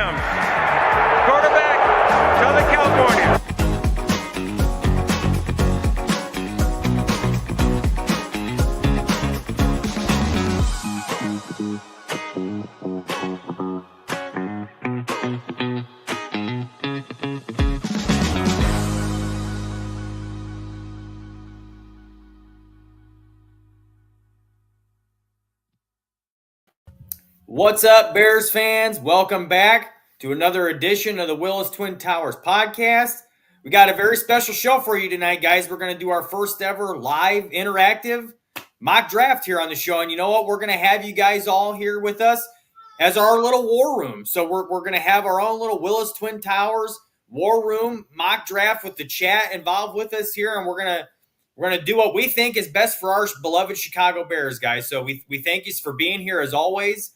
comes. Quarterback, Southern California. What's up, Bears fans? Welcome back to another edition of the Willis Twin Towers podcast. We got a very special show for you tonight, guys. We're going to do our first ever live interactive mock draft here on the show. And you know what? We're going to have you guys all here with us as our little war room. So we're going to have our own little Willis Twin Towers war room mock draft with the chat involved with us here. And we're going to do what we think is best for our beloved Chicago Bears, guys. So we thank you for being here as always.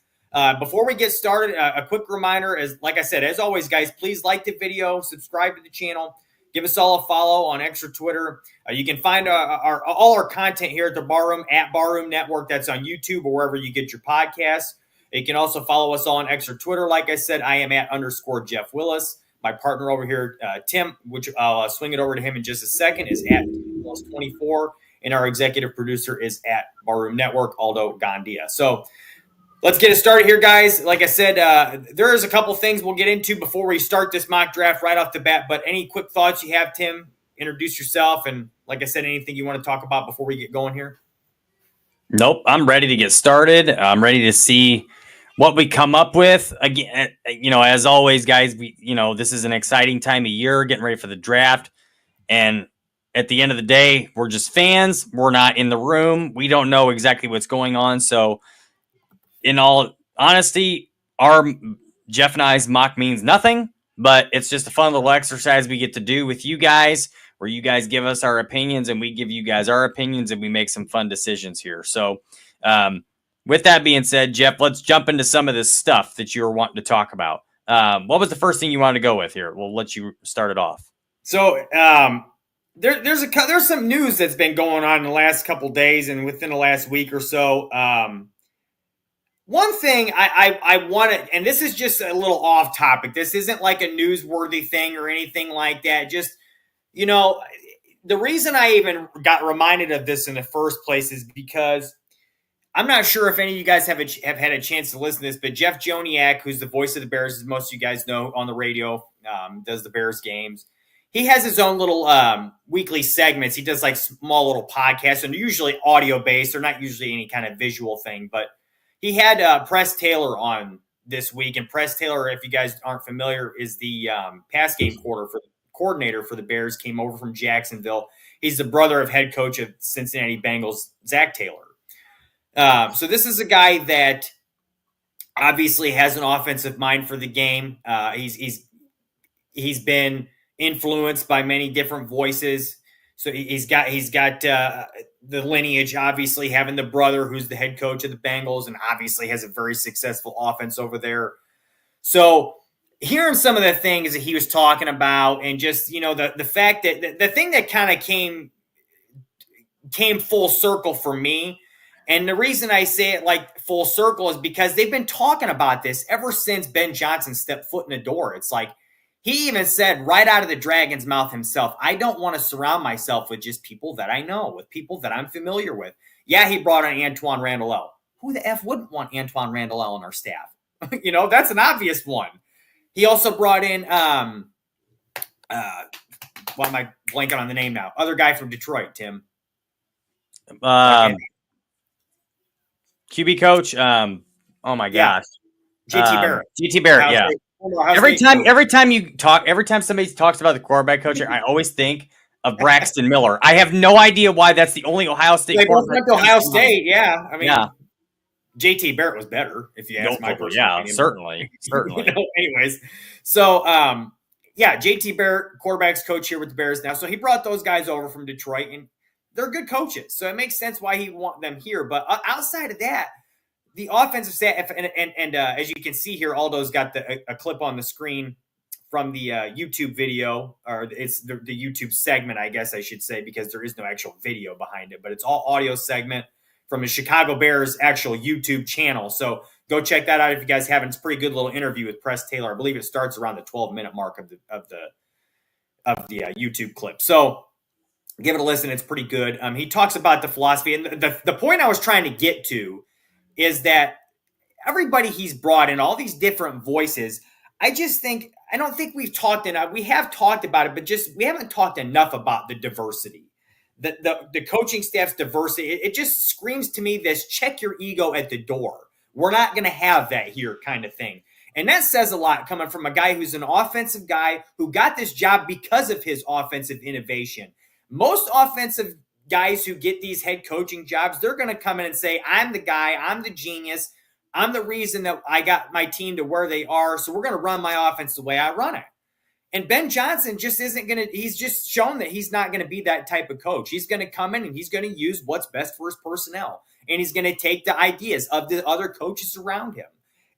Before we get started, a quick reminder, like I said, as always, guys, please like the video, subscribe to the channel, give us all a follow on Extra Twitter. You can find all our content here at the Barroom, at Barroom Network. That's on YouTube or wherever you get your podcasts. You can also follow us on Extra Twitter. Like I said, I am at _Jeff Willis. My partner over here, Tim, which I'll swing it over to him in just a second, is at Willis24. And our executive producer is at Barroom Network, Aldo Gandia. So let's get it started here, guys. Like I said, there is a couple things we'll get into before we start this mock draft right off the bat. But any quick thoughts you have, Tim? Introduce yourself. And like I said, anything you want to talk about before we get going here? Nope. I'm ready to get started. I'm ready to see what we come up with. Again, as always, guys, this is an exciting time of year, getting ready for the draft. And at the end of the day, we're just fans. We're not in the room. We don't know exactly what's going on. So, in all honesty, Jeff and I's mock means nothing, but it's just a fun little exercise we get to do with you guys, where you guys give us our opinions and we give you guys our opinions and we make some fun decisions here. So with that being said, Jeff, let's jump into some of this stuff that you were wanting to talk about. What was the first thing you wanted to go with here? We'll let you start it off. So there's some news that's been going on in the last couple of days and within the last week or so. One thing I want to, and this is just a little off topic. This isn't like a newsworthy thing or anything like that. Just, the reason I even got reminded of this in the first place is because I'm not sure if any of you guys have had a chance to listen to this, but Jeff Joniak, who's the voice of the Bears, as most of you guys know, on the radio, does the Bears games. He has his own little weekly segments. He does like small little podcasts, and they're usually audio based. They're not usually any kind of visual thing, but he had Press Taylor on this week, and Press Taylor, if you guys aren't familiar, is the pass game coordinator for the Bears, came over from Jacksonville. He's the brother of head coach of Cincinnati Bengals, Zach Taylor. So this is a guy that obviously has an offensive mind for the game. He's been influenced by many different voices. So he's got the lineage, obviously, having the brother who's the head coach of the Bengals and obviously has a very successful offense over there. So hearing some of the things that he was talking about and just, the fact that the thing that kind of came full circle for me, and the reason I say it like full circle is because they've been talking about this ever since Ben Johnson stepped foot in the door. It's like, he even said right out of the dragon's mouth himself, I don't want to surround myself with just people that I know, with people that I'm familiar with. Yeah, he brought on Antoine Randall. Who the F wouldn't want Antoine Randall on our staff? That's an obvious one. He also brought in, why am I blanking on the name now? Other guy from Detroit, Tim. QB coach. Oh my gosh. JT Barrett. JT Barrett, yeah. Every time somebody talks about the quarterback coach, I always think of Braxton Miller. I have no idea why that's the only Ohio State quarterback. Went to Ohio State, yeah. I mean, JT Barrett was better, if you ask my personal opinion. Certainly. Anyways, so JT Barrett, quarterback's coach here with the Bears now. So he brought those guys over from Detroit, and they're good coaches. So it makes sense why he want them here. But outside of that, the offensive staff, and as you can see here, Aldo's got a clip on the screen from the YouTube video, or it's the YouTube segment, I guess I should say, because there is no actual video behind it, but it's all audio segment from the Chicago Bears actual YouTube channel. So Go check that out if you guys haven't. It's a pretty good little interview with Press Taylor. I believe it starts around the 12-minute mark of the YouTube clip. So give it a listen. It's pretty good. He talks about the philosophy, and the point I was trying to get to is that everybody he's brought in, all these different voices, I don't think we've talked enough. We have talked about it, but we haven't talked enough about the diversity. The coaching staff's diversity. It just screams to me this: check your ego at the door. We're not going to have that here kind of thing. And that says a lot coming from a guy who's an offensive guy who got this job because of his offensive innovation. Most offensive guys who get these head coaching jobs, they're going to come in and say, I'm the guy, I'm the genius, I'm the reason that I got my team to where they are, so we're going to run my offense the way I run it. And Ben Johnson just isn't going to – he's just shown that he's not going to be that type of coach. He's going to come in and he's going to use what's best for his personnel. And he's going to take the ideas of the other coaches around him.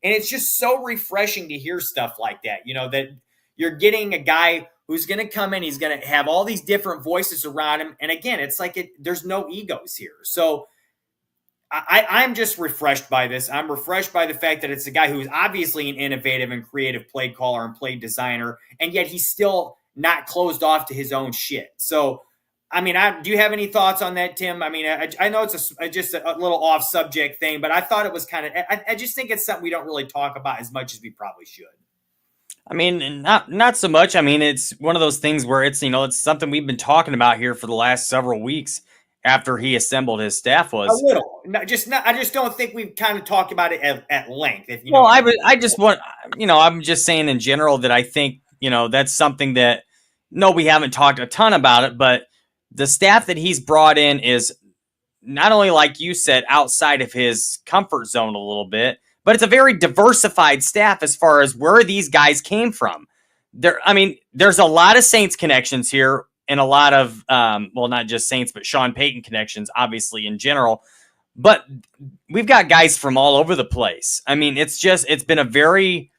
And it's just so refreshing to hear stuff like that, that you're getting a guy who's going to come in. He's going to have all these different voices around him. And again, it's like there's no egos here. So I'm just refreshed by this. I'm refreshed by the fact that it's a guy who's obviously an innovative and creative play caller and play designer, and yet he's still not closed off to his own shit. So, I mean, do you have any thoughts on that, Tim? I mean, I know it's just a little off-subject thing, but I thought it was kind of – I just think it's something we don't really talk about as much as we probably should. I mean, not so much. I mean, it's one of those things where it's something we've been talking about here for the last several weeks. After he assembled his staff was a little, I just don't think we've kind of talked about it at length. I'm just saying in general that I think, that's something that, no, we haven't talked a ton about it, but the staff that he's brought in is not only, like you said, outside of his comfort zone a little bit, but it's a very diversified staff as far as where these guys came from. There's a lot of Saints connections here. And a lot of, not just Saints, but Sean Payton connections, obviously, in general. But we've got guys from all over the place. I mean, it's very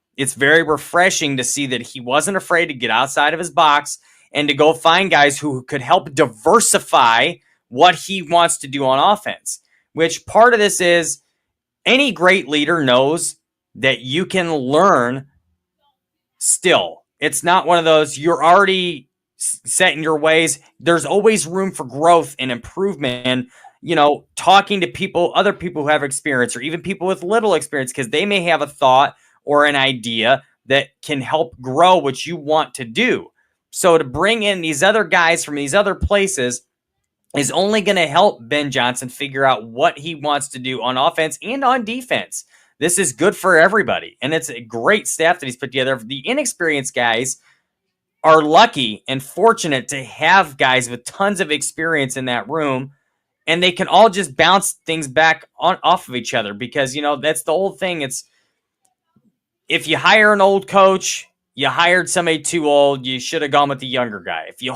refreshing to see that he wasn't afraid to get outside of his box and to go find guys who could help diversify what he wants to do on offense. Which part of this is any great leader knows that you can learn still. It's not one of those you're already set in your ways. There's always room for growth and improvement, and talking to other people who have experience, or even people with little experience, because they may have a thought or an idea that can help grow what you want to do. So to bring in these other guys from these other places is only going to help Ben Johnson figure out what he wants to do on offense and on defense. This is good for everybody, and it's a great staff that he's put together. The inexperienced guys are lucky and fortunate to have guys with tons of experience in that room, and they can all just bounce things back off of each other, because, that's the whole thing. It's if you hire an old coach, you hired somebody too old, you should have gone with the younger guy. If you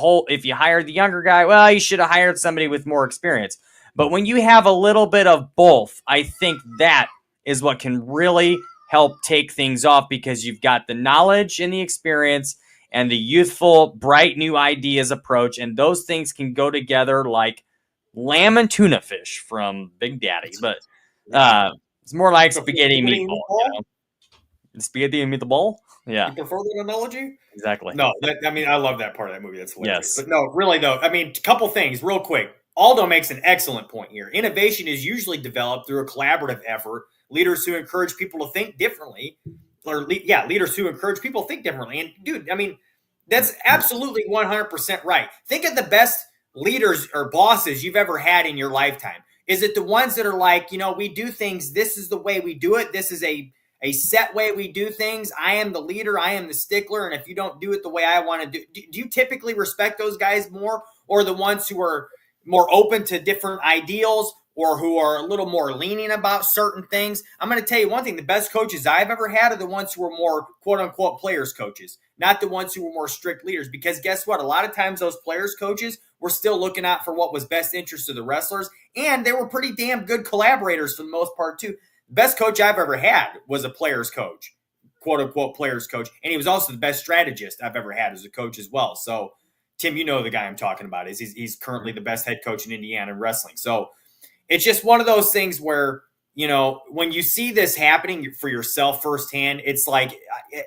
hired the younger guy, well, you should have hired somebody with more experience. But when you have a little bit of both, I think that is what can really help take things off, because you've got the knowledge and the experience and the youthful, bright new ideas approach, and those things can go together like lamb and tuna fish from Big Daddy. But it's more like spaghetti and meatball. Spaghetti and meatball? Yeah. You prefer that analogy? Exactly. No, I love that part of that movie. That's hilarious. Yes. But no, really though, a couple things real quick. Aldo makes an excellent point here. Innovation is usually developed through a collaborative effort. Leaders who encourage people to think differently. Leaders who encourage people to think differently. And, dude, that's absolutely 100% right. Think of the best leaders or bosses you've ever had in your lifetime. Is it the ones that are like, we do things, this is the way we do it, this is a set way we do things, I am the leader, I am the stickler, and if you don't do it the way I want to do you typically respect those guys more, or the ones who are more open to different ideals, or who are a little more lenient about certain things? I'm going to tell you one thing. The best coaches I've ever had are the ones who are more quote-unquote players coaches, not the ones who were more strict leaders. Because guess what? A lot of times those players coaches were still looking out for what was best interest of the wrestlers, and they were pretty damn good collaborators for the most part too. The best coach I've ever had was a players coach, quote-unquote players coach, and he was also the best strategist I've ever had as a coach as well. So, Tim, you know the guy I'm talking about. He's currently the best head coach in Indiana in wrestling. So, it's just one of those things where, when you see this happening for yourself firsthand, it's like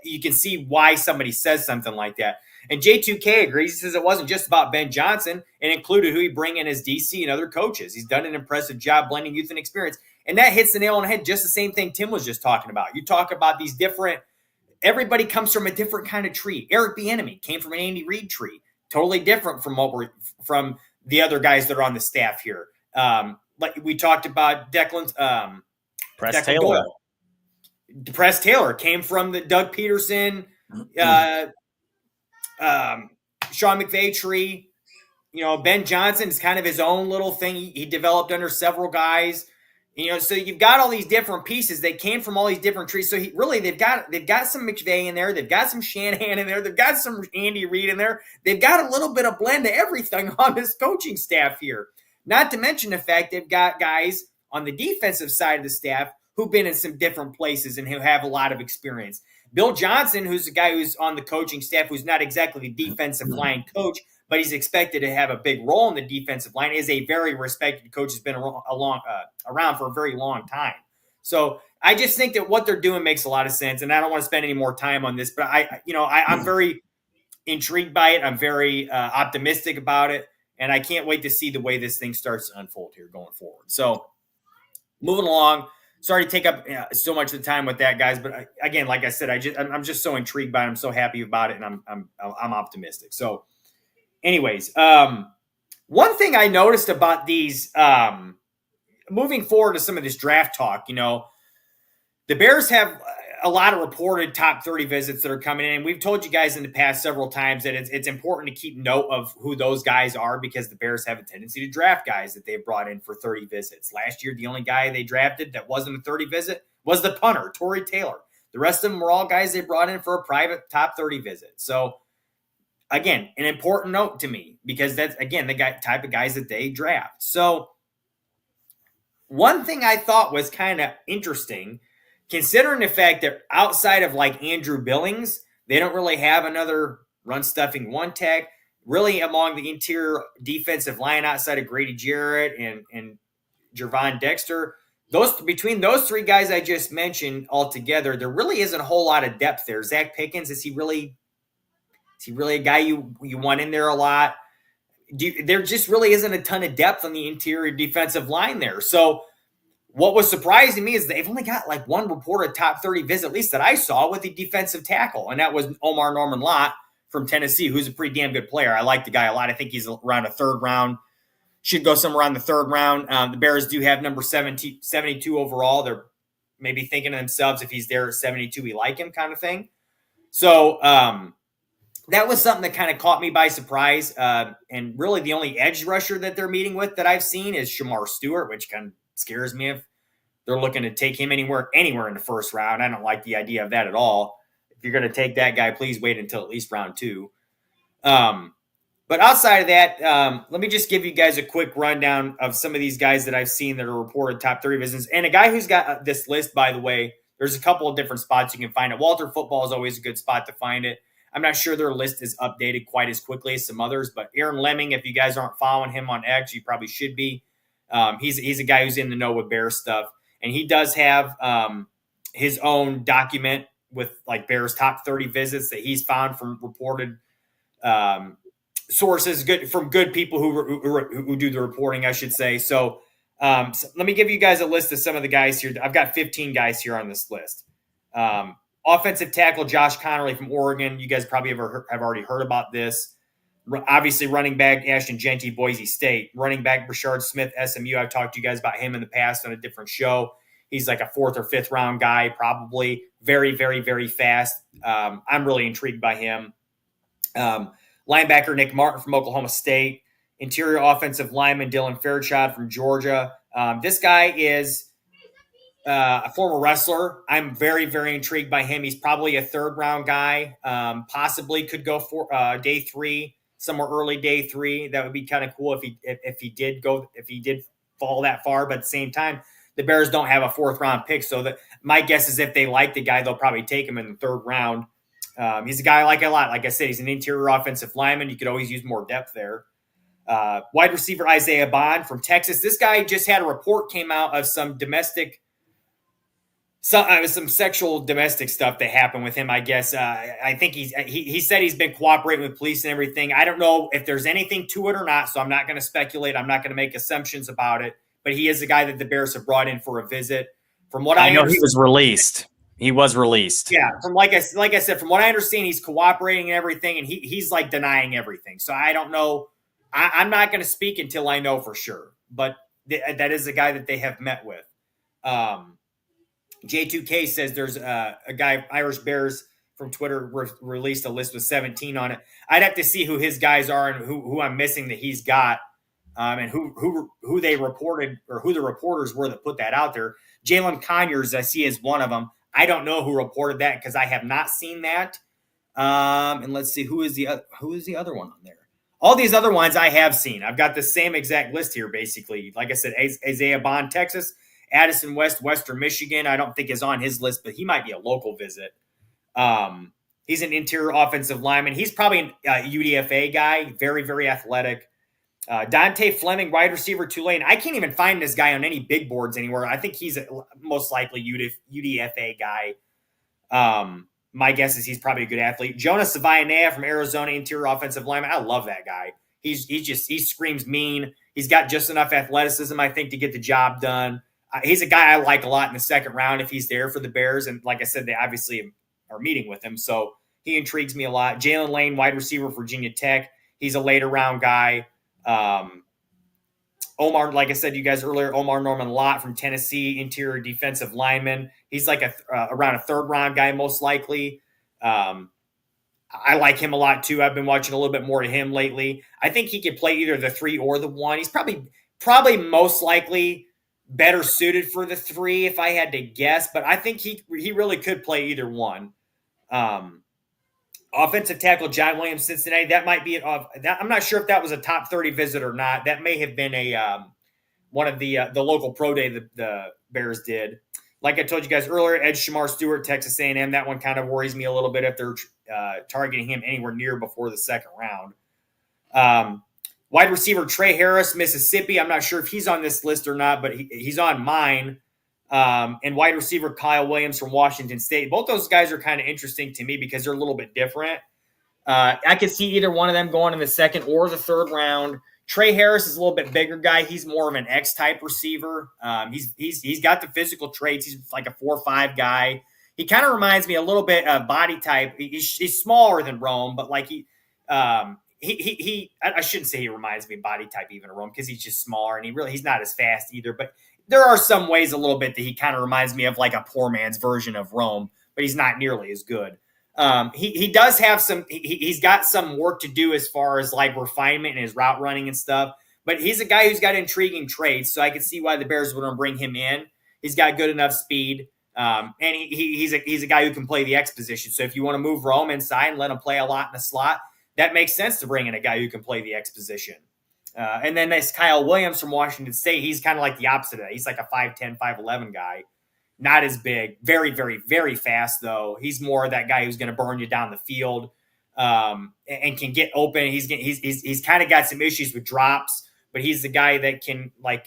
you can see why somebody says something like that. And J2K agrees. He says it wasn't just about Ben Johnson. It included who he bring in as DC and other coaches. He's done an impressive job blending youth and experience. And that hits the nail on the head, just the same thing Tim was just talking about. You talk about these different – everybody comes from a different kind of tree. Eric Bieniemy came from an Andy Reid tree, totally different from the other guys that are on the staff here. Like we talked about Declan Taylor. Press Taylor came from the Doug Peterson, Sean McVay tree. Ben Johnson is kind of his own little thing. He developed under several guys. So you've got all these different pieces. They came from all these different trees. So they've got some McVay in there. They've got some Shanahan in there. They've got some Andy Reid in there. They've got a little bit of blend of everything on this coaching staff here. Not to mention the fact they've got guys on the defensive side of the staff who've been in some different places and who have a lot of experience. Bill Johnson, who's the guy who's on the coaching staff, who's not exactly the defensive line coach, but he's expected to have a big role in the defensive line, is a very respected coach, has been around for a very long time. So I just think that what they're doing makes a lot of sense, and I don't want to spend any more time on this, but I'm very intrigued by it. I'm very optimistic about it, and I can't wait to see the way this thing starts to unfold here going forward. So moving along. Sorry to take up so much of the time with that, guys. But again, like I said, I'm just so intrigued by it. I'm so happy about it, and I'm optimistic. So, anyways, one thing I noticed about these moving forward to some of this draft talk, the Bears have a lot of reported top 30 visits that are coming in. And we've told you guys in the past several times that it's important to keep note of who those guys are, because the Bears have a tendency to draft guys that they've brought in for 30 visits. Last year, the only guy they drafted that wasn't a 30 visit was the punter, Torrey Taylor. The rest of them were all guys they brought in for a private top 30 visit. So, again, an important note to me, because that's, again, the type of guys that they draft. So, one thing I thought was kind of interesting, considering the fact that outside of like Andrew Billings, they don't really have another run-stuffing one-tech. Really, among the interior defensive line outside of Grady Jarrett and Gervon Dexter, between those three guys I just mentioned altogether, there really isn't a whole lot of depth there. Zach Pickens, is he really a guy you want in there a lot? There just really isn't a ton of depth on the interior defensive line there. So what was surprising me is they've only got like one reported top 30 visit, at least that I saw, with the defensive tackle. And that was Omar Norman Lott from Tennessee, who's a pretty damn good player. I like the guy a lot. I think he's around a third round. Should go somewhere around the third round. The Bears do have number 72 overall. They're maybe thinking to themselves, if he's there at 72, we like him, kind of thing. So that was something that kind of caught me by surprise. And really the only edge rusher that they're meeting with that I've seen is Shamar Stewart, which kind of scares me if they're looking to take him anywhere in the first round. I don't like the idea of that at all. If you're going to take that guy, please wait until at least round 2. But outside of that, let me just give you guys a quick rundown of some of these guys that I've seen that are reported top 30 visits. And a guy who's got this list, by the way, there's a couple of different spots you can find it. Walter Football is always a good spot to find it. I'm not sure their list is updated quite as quickly as some others, but Aaron Lemming, if you guys aren't following him on X, you probably should be. He's a guy who's in the know with Bears stuff, and he does have his own document with like Bears top 30 visits that he's found from reported sources, from good people who do the reporting, I should say. So let me give you guys a list of some of the guys here. I've got 15 guys here on this list. Offensive tackle Josh Connerly from Oregon. You guys probably have already heard about this. Obviously, running back Ashton Genty, Boise State. Running back Brashard Smith, SMU. I've talked to you guys about him in the past on a different show. He's like a 4th or 5th round guy, probably. Very, very, very fast. I'm really intrigued by him. Linebacker Nick Martin from Oklahoma State. Interior offensive lineman Dylan Fairchild from Georgia. This guy is a former wrestler. I'm very, very intrigued by him. He's probably a 3rd round guy. Possibly could go for day 3. Somewhere early day 3. That would be kind of cool if he did fall that far. But at the same time, the Bears don't have a 4th round pick. So my guess is if they like the guy, they'll probably take him in the 3rd round. He's a guy I like a lot. Like I said, he's an interior offensive lineman. You could always use more depth there. Wide receiver Isaiah Bond from Texas. This guy just had a report came out of some domestic some sexual domestic stuff that happened with him, I guess. I think he said he's been cooperating with police and everything. I don't know if there's anything to it or not, so I'm not going to speculate. I'm not going to make assumptions about it. But he is a guy that the Bears have brought in for a visit. From what I know, he was released. He was released. Yeah, from like I said, from what I understand, he's cooperating and everything, and he's like denying everything. So I don't know. I'm not going to speak until I know for sure. But that is a guy that they have met with. J2K says there's a guy, Irish Bears from Twitter, released a list with 17 on it. I'd have to see who his guys are and who I'm missing that he's got, and who they reported or who the reporters were that put that out there. Jalen Conyers, I see, is one of them. I don't know who reported that because I have not seen that. And let's see who is the other one on there. All these other ones I have seen. I've got the same exact list here, basically. Like I said, Isaiah Bond, Texas. Addison West, Western Michigan, I don't think is on his list, but he might be a local visit. He's an interior offensive lineman. He's probably a UDFA guy, very, very athletic. Dante Fleming, wide receiver, Tulane. I can't even find this guy on any big boards anywhere. I think he's most likely UDFA guy. My guess is he's probably a good athlete. Jonas Savayanea from Arizona, interior offensive lineman. I love that guy. He screams mean. He's got just enough athleticism, I think, to get the job done. He's a guy I like a lot in the second round if he's there for the Bears. And like I said, they obviously are meeting with him. So he intrigues me a lot. Jalen Lane, wide receiver, Virginia Tech. He's a later round guy. Omar, like I said to you guys earlier, Omar Norman Lott from Tennessee, interior defensive lineman. He's like around a third round guy, most likely. I like him a lot too. I've been watching a little bit more of him lately. I think he could play either the 3 or the 1. He's probably most likely better suited for the 3 if I had to guess, but I think he really could play either one. Offensive tackle John Williams, Cincinnati. That might be I'm not sure if that was a top 30 visit or not. That may have been a one of the local pro day the Bears did. Like I told you guys earlier, Ed Shamar Stewart, Texas A&M. That one kind of worries me a little bit if they're targeting him anywhere near before the second round. Wide receiver Trey Harris, Mississippi. I'm not sure if he's on this list or not, but he's on mine. And wide receiver Kyle Williams from Washington State. Both those guys are kind of interesting to me because they're a little bit different. I could see either one of them going in the second or the third round. Trey Harris is a little bit bigger guy. He's more of an X-type receiver. He's got the physical traits. He's like a 4.5 guy. He kind of reminds me a little bit of body type. He's smaller than Rome, but like I shouldn't say he reminds me of body type even of Rome because he's just smaller and he's not as fast either. But there are some ways a little bit that he kind of reminds me of like a poor man's version of Rome, but he's not nearly as good. He does have he's got some work to do as far as like refinement and his route running and stuff, but he's a guy who's got intriguing traits. So I can see why the Bears would want to bring him in. He's got good enough speed. And he's a guy who can play the X position. So if you want to move Rome inside and let him play a lot in the slot, that makes sense to bring in a guy who can play the X position. And then there's Kyle Williams from Washington State. He's kind of like the opposite of that. He's like a 5'10", 5'11" guy. Not as big. Very, very, very fast, though. He's more that guy who's going to burn you down the field and can get open. He's kind of got some issues with drops, but he's the guy that can, like,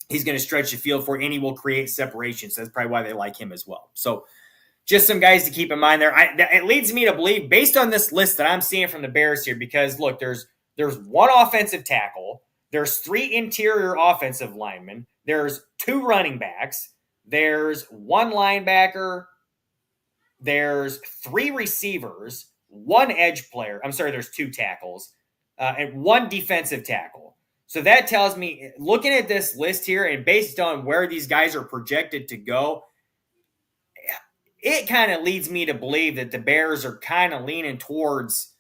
he's going to stretch the field for you, and he will create separation. So that's probably why they like him as well. So just some guys to keep in mind there. It leads me to believe, based on this list that I'm seeing from the Bears here, because, look, there's one offensive tackle, there's 3 interior offensive linemen, there's 2 running backs, there's 1 linebacker, there's 3 receivers, 1 edge player. I'm sorry, there's 2 tackles, and 1 defensive tackle. So that tells me, looking at this list here and based on where these guys are projected to go, it kind of leads me to believe that the Bears are kind of leaning towards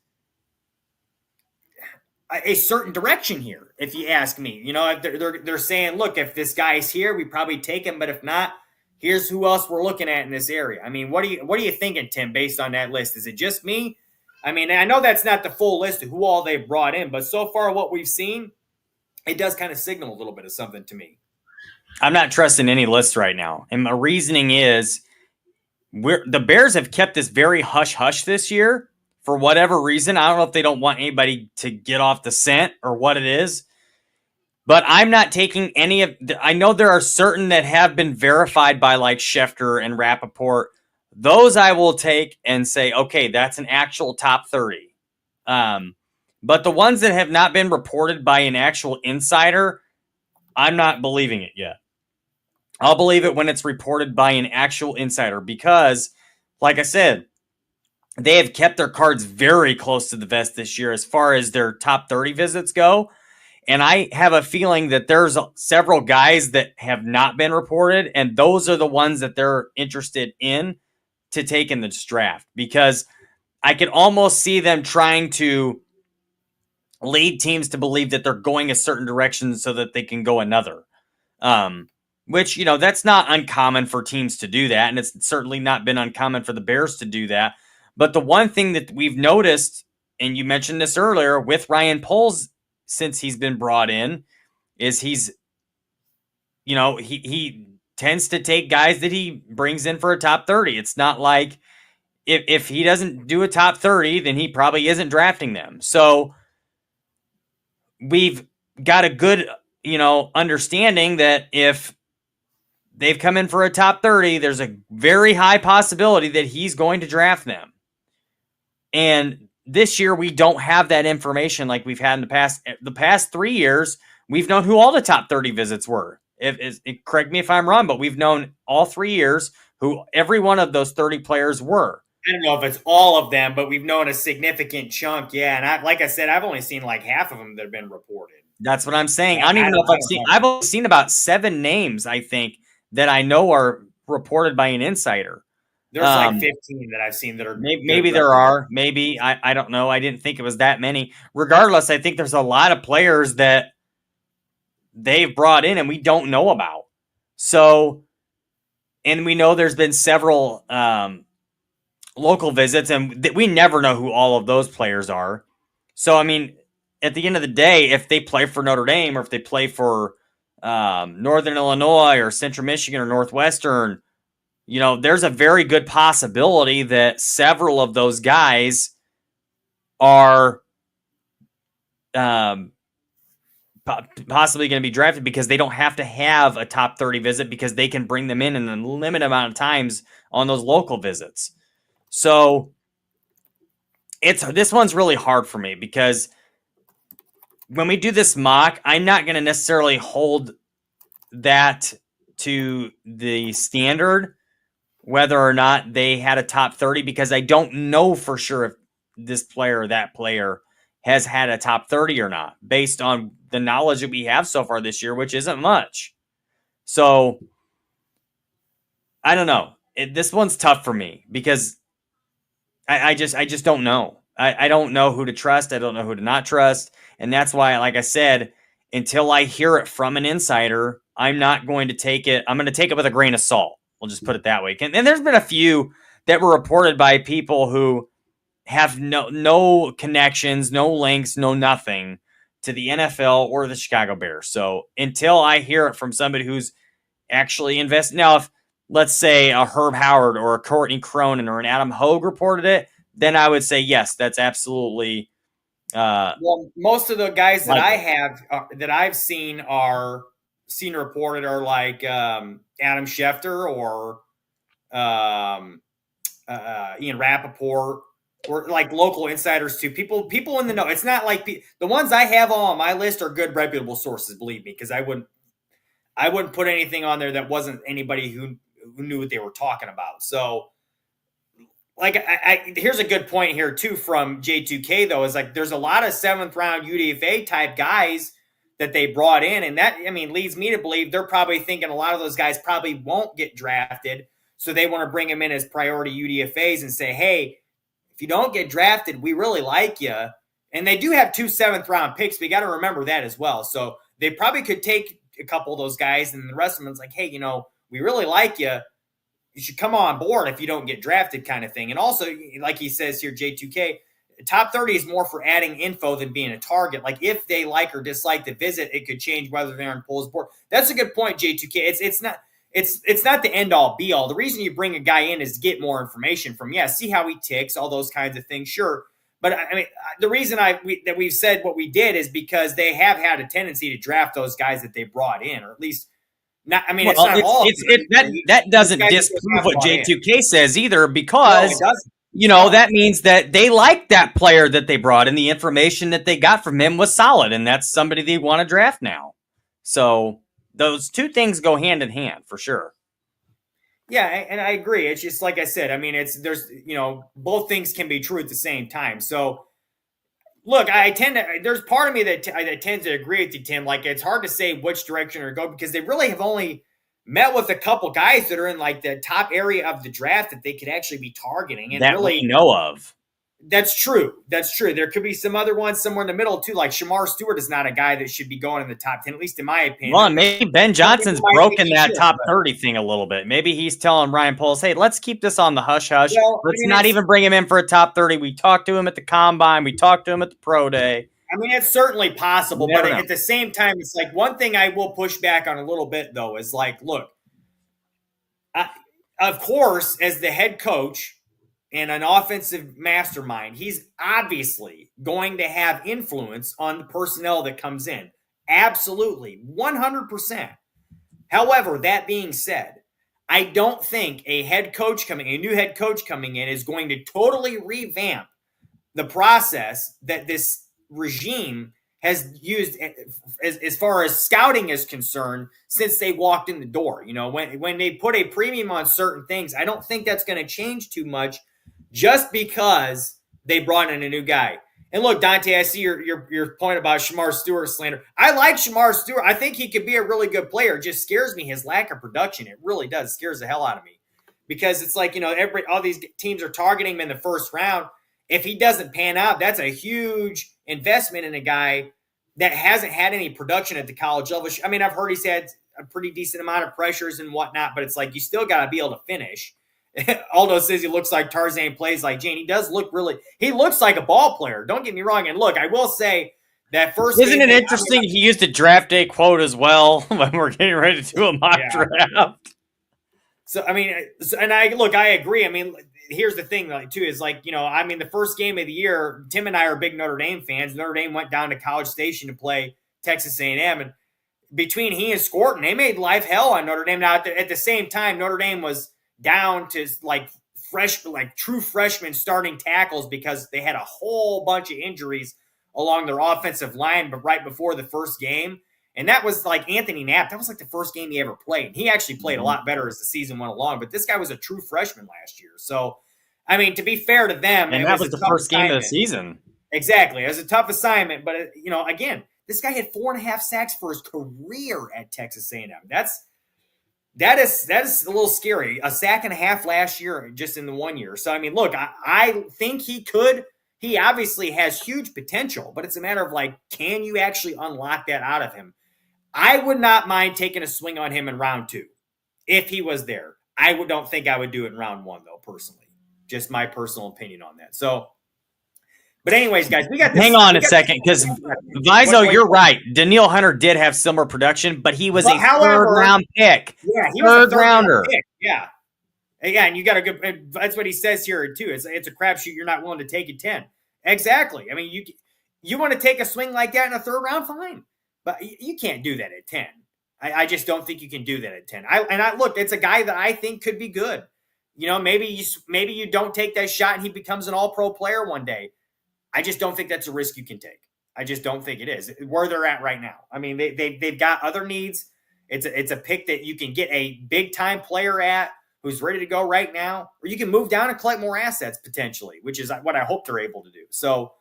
a certain direction here, if you ask me. You know, they're saying, look, if this guy's here, we probably take him, but if not, here's who else we're looking at in this area. I mean, what are you thinking, Tim, based on that list? Is it just me? I mean, I know that's not the full list of who all they've brought in, but so far what we've seen, it does kind of signal a little bit of something to me. I'm not trusting any lists right now. And my reasoning is the Bears have kept this very hush-hush this year for whatever reason. I don't know if they don't want anybody to get off the scent or what it is. But I'm not taking any of. I know there are certain that have been verified by like Schefter and Rappaport. Those I will take and say, okay, that's an actual top 30. But the ones that have not been reported by an actual insider, I'm not believing it yet. I'll believe it when it's reported by an actual insider because, like I said, they have kept their cards very close to the vest this year as far as their top 30 visits go. And I have a feeling that there's several guys that have not been reported, and those are the ones that they're interested in to take in this draft because I can almost see them trying to lead teams to believe that they're going a certain direction so that they can go another. Which, that's not uncommon for teams to do that, and it's certainly not been uncommon for the Bears to do that. But the one thing that we've noticed, and you mentioned this earlier, with Ryan Poles since he's been brought in, is he tends to take guys that he brings in for a top 30. It's not like if he doesn't do a top 30, then he probably isn't drafting them. So we've got a good, understanding that if they've come in for a top 30, there's a very high possibility that he's going to draft them. And this year, we don't have that information like we've had in the past. The past 3 years, we've known who all the top 30 visits were. Correct me if I'm wrong, but we've known all 3 years who every one of those 30 players were. I don't know if it's all of them, but we've known a significant chunk. Yeah, and like I said, I've only seen like half of them that have been reported. That's what I'm saying. I don't even know if I've only seen about 7 names, I think, that I know are reported by an insider. There's like 15 that I've seen that are. Maybe there are. Maybe. I don't know. I didn't think it was that many. Regardless, I think there's a lot of players that they've brought in and we don't know about. So, and we know there's been several local visits, and we never know who all of those players are. So, I mean, at the end of the day, if they play for Notre Dame or if they play for Northern Illinois or Central Michigan or Northwestern, there's a very good possibility that several of those guys are possibly going to be drafted because they don't have to have a top 30 visit because they can bring them in a limited amount of times on those local visits. So this one's really hard for me because when we do this mock, I'm not going to necessarily hold that to the standard whether or not they had a top 30 because I don't know for sure if this player or that player has had a top 30 or not based on the knowledge that we have so far this year, which isn't much. So I don't know. This one's tough for me because I just don't know. I don't know who to trust. I don't know who to not trust. And that's why, like I said, until I hear it from an insider, I'm not going to take it. I'm going to take it with a grain of salt. We'll just put it that way. And there's been a few that were reported by people who have no connections, no links, no nothing to the NFL or the Chicago Bears. So until I hear it from somebody who's actually invested. Now, if let's say a Herb Howard or a Courtney Cronin or an Adam Hogue reported it, then I would say, yes, that's absolutely. Well, most of the guys that I have that I've seen reported are like Adam Schefter or Ian Rappaport or like local insiders too. People in the know. It's not like the ones I have all on my list are good, reputable sources. Believe me, because I wouldn't put anything on there that wasn't anybody who knew what they were talking about. So. Like here's a good point here too from J2K though is like there's a lot of 7th round UDFA type guys that they brought in, and that leads me to believe they're probably thinking a lot of those guys probably won't get drafted, so they want to bring them in as priority UDFAs and say, hey, if you don't get drafted, we really like you, and they do have 2 7th round picks. We got to remember that as well. So they probably could take a couple of those guys, and the rest of them is like, hey, we really like you. You should come on board if you don't get drafted kind of thing. And also, like he says here, J2K, top 30 is more for adding info than being a target. Like if they like or dislike the visit, it could change whether they're on Poles' board. That's a good point, J2K. It's not the end all be all. The reason you bring a guy in is to get more information from, see how he ticks, all those kinds of things. Sure. But I mean, the reason that we've said what we did is because they have had a tendency to draft those guys that they brought in, or at least not. I mean, it's not all. That doesn't disprove what J2K says either, because no, it doesn't. That means that they like that player that they brought, and the information that they got from him was solid, and that's somebody they want to draft now. So those two things go hand in hand for sure. Yeah, and I agree. It's just like I said. I mean, there's both things can be true at the same time. So look, there's part of me that tends to agree with you, Tim. Like, it's hard to say which direction to go because they really have only met with a couple guys that are in like the top area of the draft that they could actually be targeting, and that really we know of. That's true. There could be some other ones somewhere in the middle too. Like Shamar Stewart is not a guy that should be going in the top 10, at least in my opinion. Well, maybe Ben Johnson's broken that top 30 thing a little bit. Maybe he's telling Ryan Poles, hey, let's keep this on the hush hush. Well, let's not even bring him in for a top 30. We talked to him at the combine. We talked to him at the pro day. I mean, it's certainly possible, but at the same time, it's like one thing I will push back on a little bit, though, is like, look, of course, as the head coach and an offensive mastermind, he's obviously going to have influence on the personnel that comes in. Absolutely, 100%. However, that being said, I don't think a new head coach coming in is going to totally revamp the process that this regime has used as far as scouting is concerned since they walked in the door. When they put a premium on certain things, I don't think that's going to change too much just because they brought in a new guy. And look, Dante, I see your point about Shamar Stewart slander. I like Shamar Stewart. I think he could be a really good player. It just scares me, his lack of production. It really does. It scares the hell out of me. Because it's like, all these teams are targeting him in the first round. If he doesn't pan out, that's a huge investment in a guy that hasn't had any production at the college level. I mean, I've heard he's had a pretty decent amount of pressures and whatnot, but it's like you still got to be able to finish. Aldo says he looks like Tarzan, plays like Jane. He looks like a ball player. Don't get me wrong. And look, I will say that first Isn't it interesting he used a draft day quote as well when we're getting ready to do a mock draft? So, I mean, I agree. I mean, here's the thing, too, is the first game of the year, Tim and I are big Notre Dame fans. Notre Dame went down to College Station to play Texas A&M, and between he and Scorton, they made life hell on Notre Dame. Now, at the same time, Notre Dame was down to true freshmen starting tackles because they had a whole bunch of injuries along their offensive line, but right before the first game. And that was like Anthony Knapp. That was like the first game he ever played. He actually played a lot better as the season went along, but this guy was a true freshman last year. So, I mean, to be fair to them, and that was the first game of the season. Exactly. It was a tough assignment, but again, this guy had 4.5 sacks for his career at Texas A&M. That is a little scary. 1.5 sacks last year, just in the 1 year. So, I mean, look, I think he could. He obviously has huge potential, but it's a matter of can you actually unlock that out of him? I would not mind taking a swing on him in round 2 if he was there. Don't think I would do it in round 1, though, personally. Just my personal opinion on that. So, but anyways, guys, we got this. Hang on a second, because Vizo, you're right. Daniil Hunter did have similar production, but he was a third-round pick. Yeah, he was a third-rounder. Yeah. And you got a good – that's what he says here, too. It's a crapshoot you're not willing to take at 10. Exactly. I mean, you want to take a swing like that in a third round, fine. But you can't do that at 10. I just don't think you can do that at 10. Look, it's a guy that I think could be good. Maybe you don't take that shot and he becomes an all-pro player one day. I just don't think that's a risk you can take. I just don't think it is where they're at right now. I mean, they've got other needs. It's a pick that you can get a big-time player at who's ready to go right now, or you can move down and collect more assets potentially, which is what I hope they're able to do. So,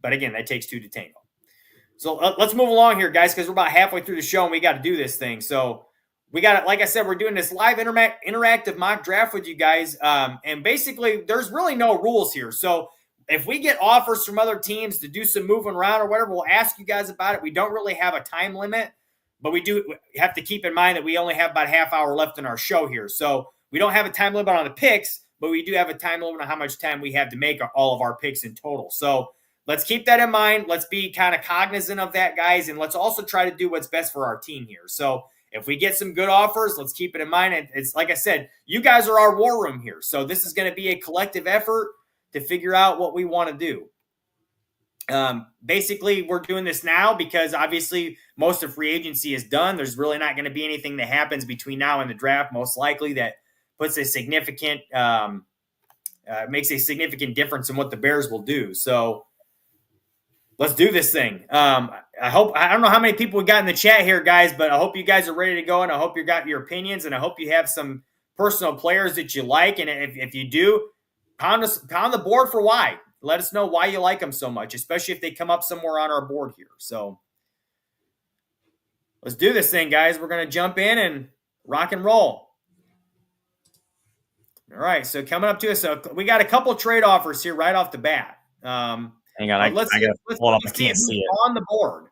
but again, that takes two to tango. So let's move along here, guys, because we're about halfway through the show and we got to do this thing. So we got it. Like I said, we're doing this live interactive mock draft with you guys. And basically there's really no rules here. So if we get offers from other teams to do some moving around or whatever, we'll ask you guys about it. We don't really have a time limit, but we do have to keep in mind that we only have about a half hour left in our show here. So we don't have a time limit on the picks, but we do have a time limit on how much time we have to make all of our picks in total. So let's keep that in mind. Let's be kind of cognizant of that, guys, and let's also try to do what's best for our team here. So if we get some good offers, let's keep it in mind. And it's like I said, you guys are our war room here. So this is going to be a collective effort to figure out what we want to do. Basically, we're doing this now because obviously most of free agency is done. There's really not going to be anything that happens between now and the draft, most likely, that puts a significant makes a significant difference in what the Bears will do. So let's do this thing. I don't know how many people we got in the chat here, guys, but I hope you guys are ready to go, and I hope you got your opinions, and I hope you have some personal players that you like. And if you do, pound the board for why. Let us know why you like them so much, especially if they come up somewhere on our board here. So let's do this thing, guys. We're going to jump in and rock and roll. All right, so coming up to us, so we got a couple trade offers here right off the bat. Hang on, let's I can't see it on the board.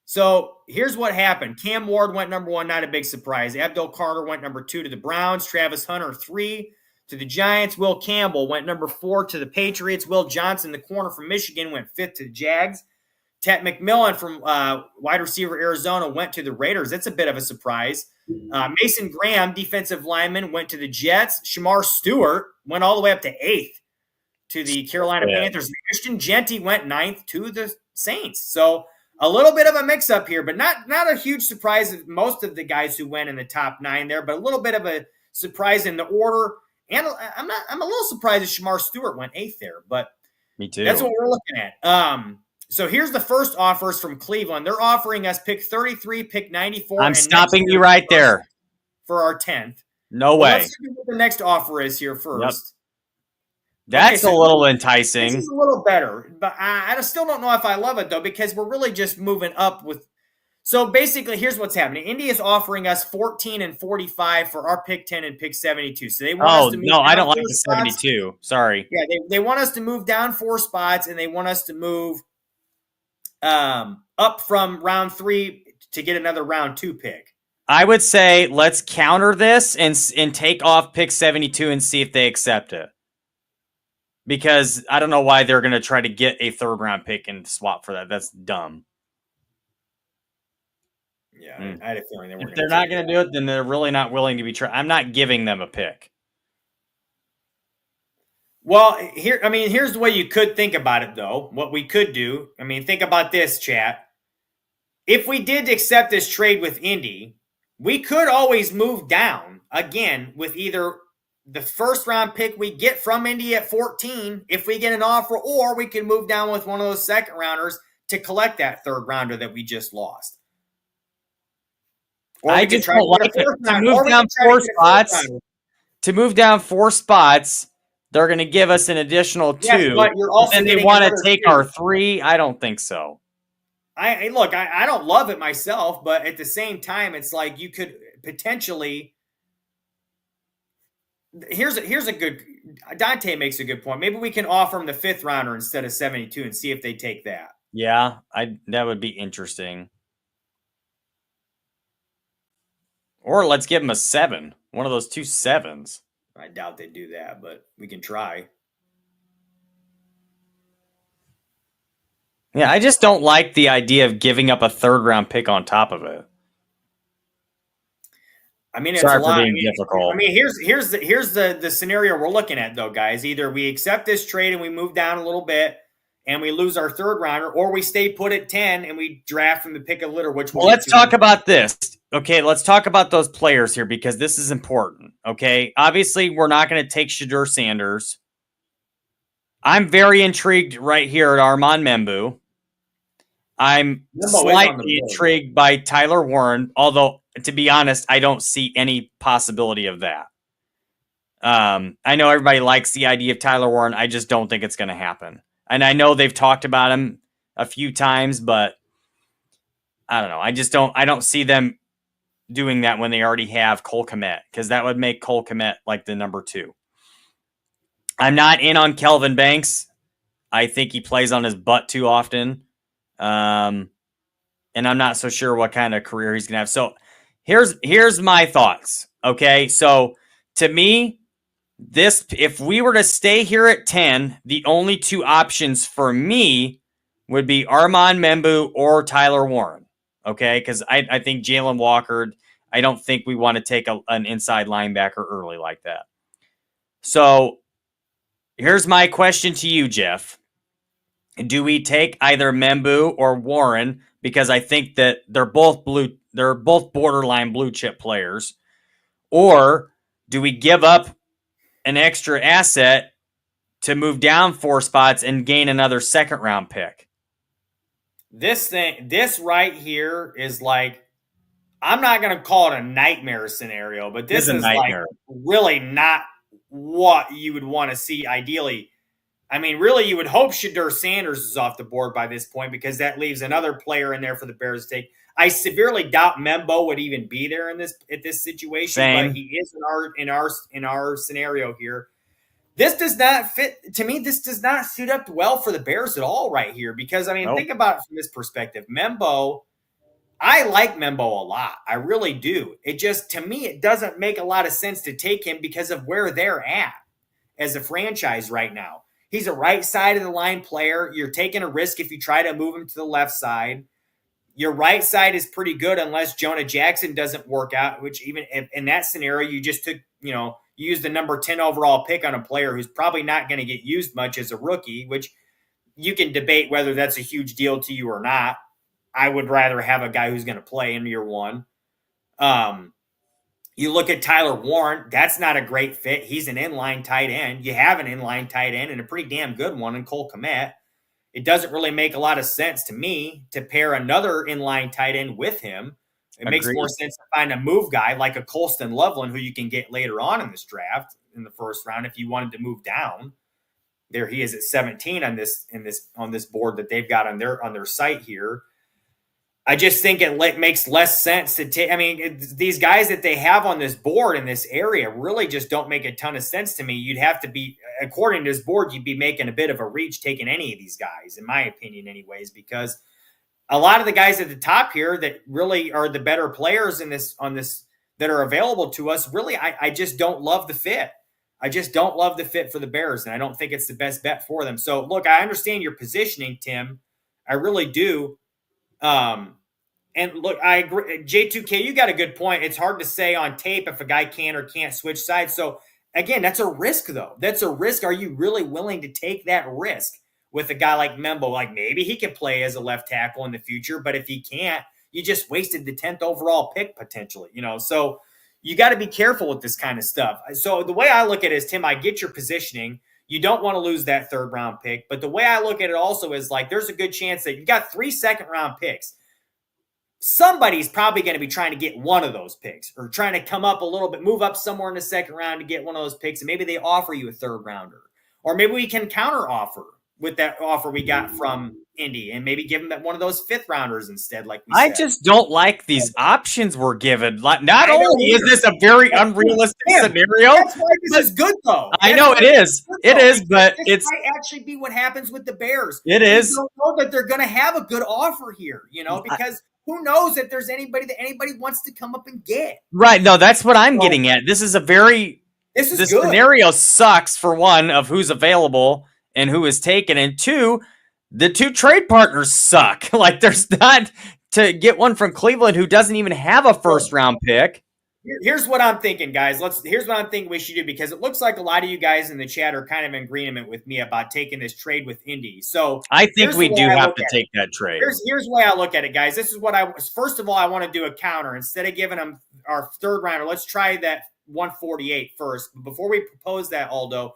So here's what happened. Cam Ward went number 1, not a big surprise. Abdul Carter went number 2 to the Browns. Travis Hunter 3 to the Giants. Will Campbell went number 4 to the Patriots. Will Johnson, the corner from Michigan, went 5th to the Jags. Ted McMillan from wide receiver Arizona went to the Raiders. That's a bit of a surprise. Mason Graham, defensive lineman, went to the Jets. Shamar Stewart went all the way up to 8th to the Carolina Panthers. Christian Genty went 9th to the Saints. So a little bit of a mix-up here, but not a huge surprise of most of the guys who went in the top 9 there, but a little bit of a surprise in the order. And I'm a little surprised that Shamar Stewart went 8th there, but me too. That's what we're looking at. So here's the first offers from Cleveland. They're offering us pick 33, pick 94. I'm stopping you right there for our 10th. No way. Let's see what the next offer is here first. Yep. That's a little enticing. This is a little better, but I still don't know if I love it, though, because we're really just moving up with. So basically, here's what's happening. Indy is offering us 14 and 45 for our pick 10 and pick 72. So they want us to move no, I don't like the spots. 72. Sorry. Yeah, they want us to move down 4 spots, and they want us to move up from round 3 to get another round 2 pick. I would say let's counter this and take off pick 72 and see if they accept it. Because I don't know why they're going to try to get a 3rd round pick and swap for that. That's dumb. Yeah, I had a feeling they weren't. If they're not going to do it, then they're really not willing to be tried. I'm not giving them a pick. Well, here's the way you could think about it, though. What we could do, think about this, chat. If we did accept this trade with Indy, we could always move down again with either the 1st round pick we get from Indy at 14, if we get an offer, or we can move down with one of those 2nd rounders to collect that 3rd rounder that we just lost. Or I just don't like it. To move down 4 spots. To move down 4 spots. They're going to give us an additional 2. Yes, but you're also and they want to take 2. Our 3. I don't think so. I don't love it myself, but at the same time, it's like you could potentially. Here's a good. Dante makes a good point. Maybe we can offer them the 5th rounder instead of 72 and see if they take that. Yeah, that would be interesting. Or let's give them a 7. One of those 2 7s. I doubt they do that, but we can try. Yeah, I just don't like the idea of giving up a 3rd round pick on top of it. It's a lot. Difficult. Here's the scenario we're looking at, though, guys. Either we accept this trade and we move down a little bit and we lose our 3rd rounder, or we stay put at 10 and we draft from the pick of litter. Let's talk about this. Okay, let's talk about those players here because this is important. Okay, obviously we're not going to take Shadur Sanders. I'm very intrigued right here at Armand Membu. I'm slightly intrigued by Tyler Warren, although, to be honest, I don't see any possibility of that. I know everybody likes the idea of Tyler Warren. I just don't think it's going to happen. And I know they've talked about him a few times, but I don't know. I don't see them doing that when they already have Cole Kmet, because that would make Cole Kmet like the number 2. I'm not in on Kelvin Banks. I think he plays on his butt too often. And I'm not so sure what kind of career he's going to have. So here's my thoughts. Okay. So to me, if we were to stay here at 10, the only 2 options for me would be Armand Membu or Tyler Warren. Okay. Cause I think Jalen Walker, I don't think we want to take an inside linebacker early like that. So here's my question to you, Jeff. Do we take either Membu or Warren? Because I think that they're both borderline blue chip players. Or do we give up an extra asset to move down 4 spots and gain another second round pick? This right here is like, I'm not going to call it a nightmare scenario, but this is like really not what you would want to see ideally. I mean, really, you would hope Shedeur Sanders is off the board by this point, because that leaves another player in there for the Bears to take. I severely doubt Membo would even be there at this situation. Same. But he is in our scenario here. This does not fit to me. This does not suit up well for the Bears at all right here, because I mean, think about it from this perspective. Membo, I like Membo a lot. I really do. It just, to me, it doesn't make a lot of sense to take him because of where they're at as a franchise right now. He's a right side of the line player. You're taking a risk if you try to move him to the left side. Your right side is pretty good unless Jonah Jackson doesn't work out, which even in that scenario, you just took, you used the number 10 overall pick on a player who's probably not going to get used much as a rookie, which you can debate whether that's a huge deal to you or not. I would rather have a guy who's going to play in year one. You look at Tyler Warren, that's not a great fit. He's an inline tight end. You have an inline tight end and a pretty damn good one in Cole Kmet. It doesn't really make a lot of sense to me to pair another inline tight end with him. It makes more sense to find a move guy like a Colston Loveland, who you can get later on in this draft in the first round if you wanted to move down. There he is at 17 on this board that they've got on their site here. I just think it makes less sense to take. I mean, these guys that they have on this board in this area really just don't make a ton of sense to me. You'd have to be, according to this board, you'd be making a bit of a reach taking any of these guys, in my opinion, anyways, because a lot of the guys at the top here that really are the better players that are available to us, really, I just don't love the fit. I just don't love the fit for the Bears, and I don't think it's the best bet for them. So, look, I understand your positioning, Tim. I really do. And look, I agree. J2K, you got a good point. It's hard to say on tape if a guy can or can't switch sides. So, again, that's a risk, though. That's a risk. Are you really willing to take that risk with a guy like Membo? Like, maybe he can play as a left tackle in the future, but if he can't, you just wasted the 10th overall pick potentially, So you got to be careful with this kind of stuff. So the way I look at it is, Tim, I get your positioning. You don't want to lose that 3rd round pick. But the way I look at it also is like, there's a good chance that you got 3 second round picks. Somebody's probably going to be trying to get one of those picks or trying to come up a little bit, move up somewhere in the 2nd round to get one of those picks. And maybe they offer you a 3rd rounder, or maybe we can counter offer with that offer we got from Indy and maybe give them that one of those 5th rounders instead. Like I just don't like these options we're given. Like, not only is this a very unrealistic scenario, that's why this is good though. I know it is. It is, but this might actually be what happens with the Bears. It is. You don't know that they're going to have a good offer here, because who knows if there's anybody that anybody wants to come up and get. Right. No, that's what I'm getting at. This is this scenario sucks, for one, of who's available and who is taken, and 2, the 2 trade partners suck. Like, there's not to get one from Cleveland who doesn't even have a 1st round pick. Here's what I'm thinking, guys. Here's what I'm thinking we should do, because it looks like a lot of you guys in the chat are kind of in agreement with me about taking this trade with Indy. So I think we do have to take that trade. Here's the way I look at it, guys. This is what first of all, I want to do a counter. Instead of giving them our 3rd rounder, let's try that 148 first. Before we propose that, Aldo,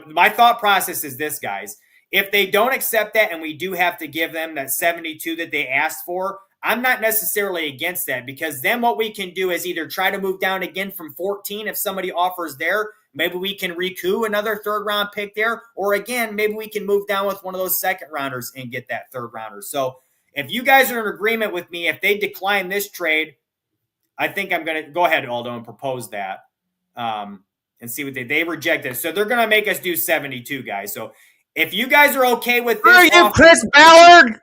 my thought process is this, guys. If they don't accept that and we do have to give them that 72 that they asked for, I'm not necessarily against that, because then what we can do is either try to move down again from 14 if somebody offers there. Maybe we can recoup another 3rd round pick there. Or again, maybe we can move down with one of those 2nd rounders and get that 3rd rounder. So if you guys are in agreement with me, if they decline this trade, I think I'm going to go ahead, Aldo, and propose that and see what they reject it. So they're going to make us do 72, guys. So if you guys are okay with this, are you Chris Ballard?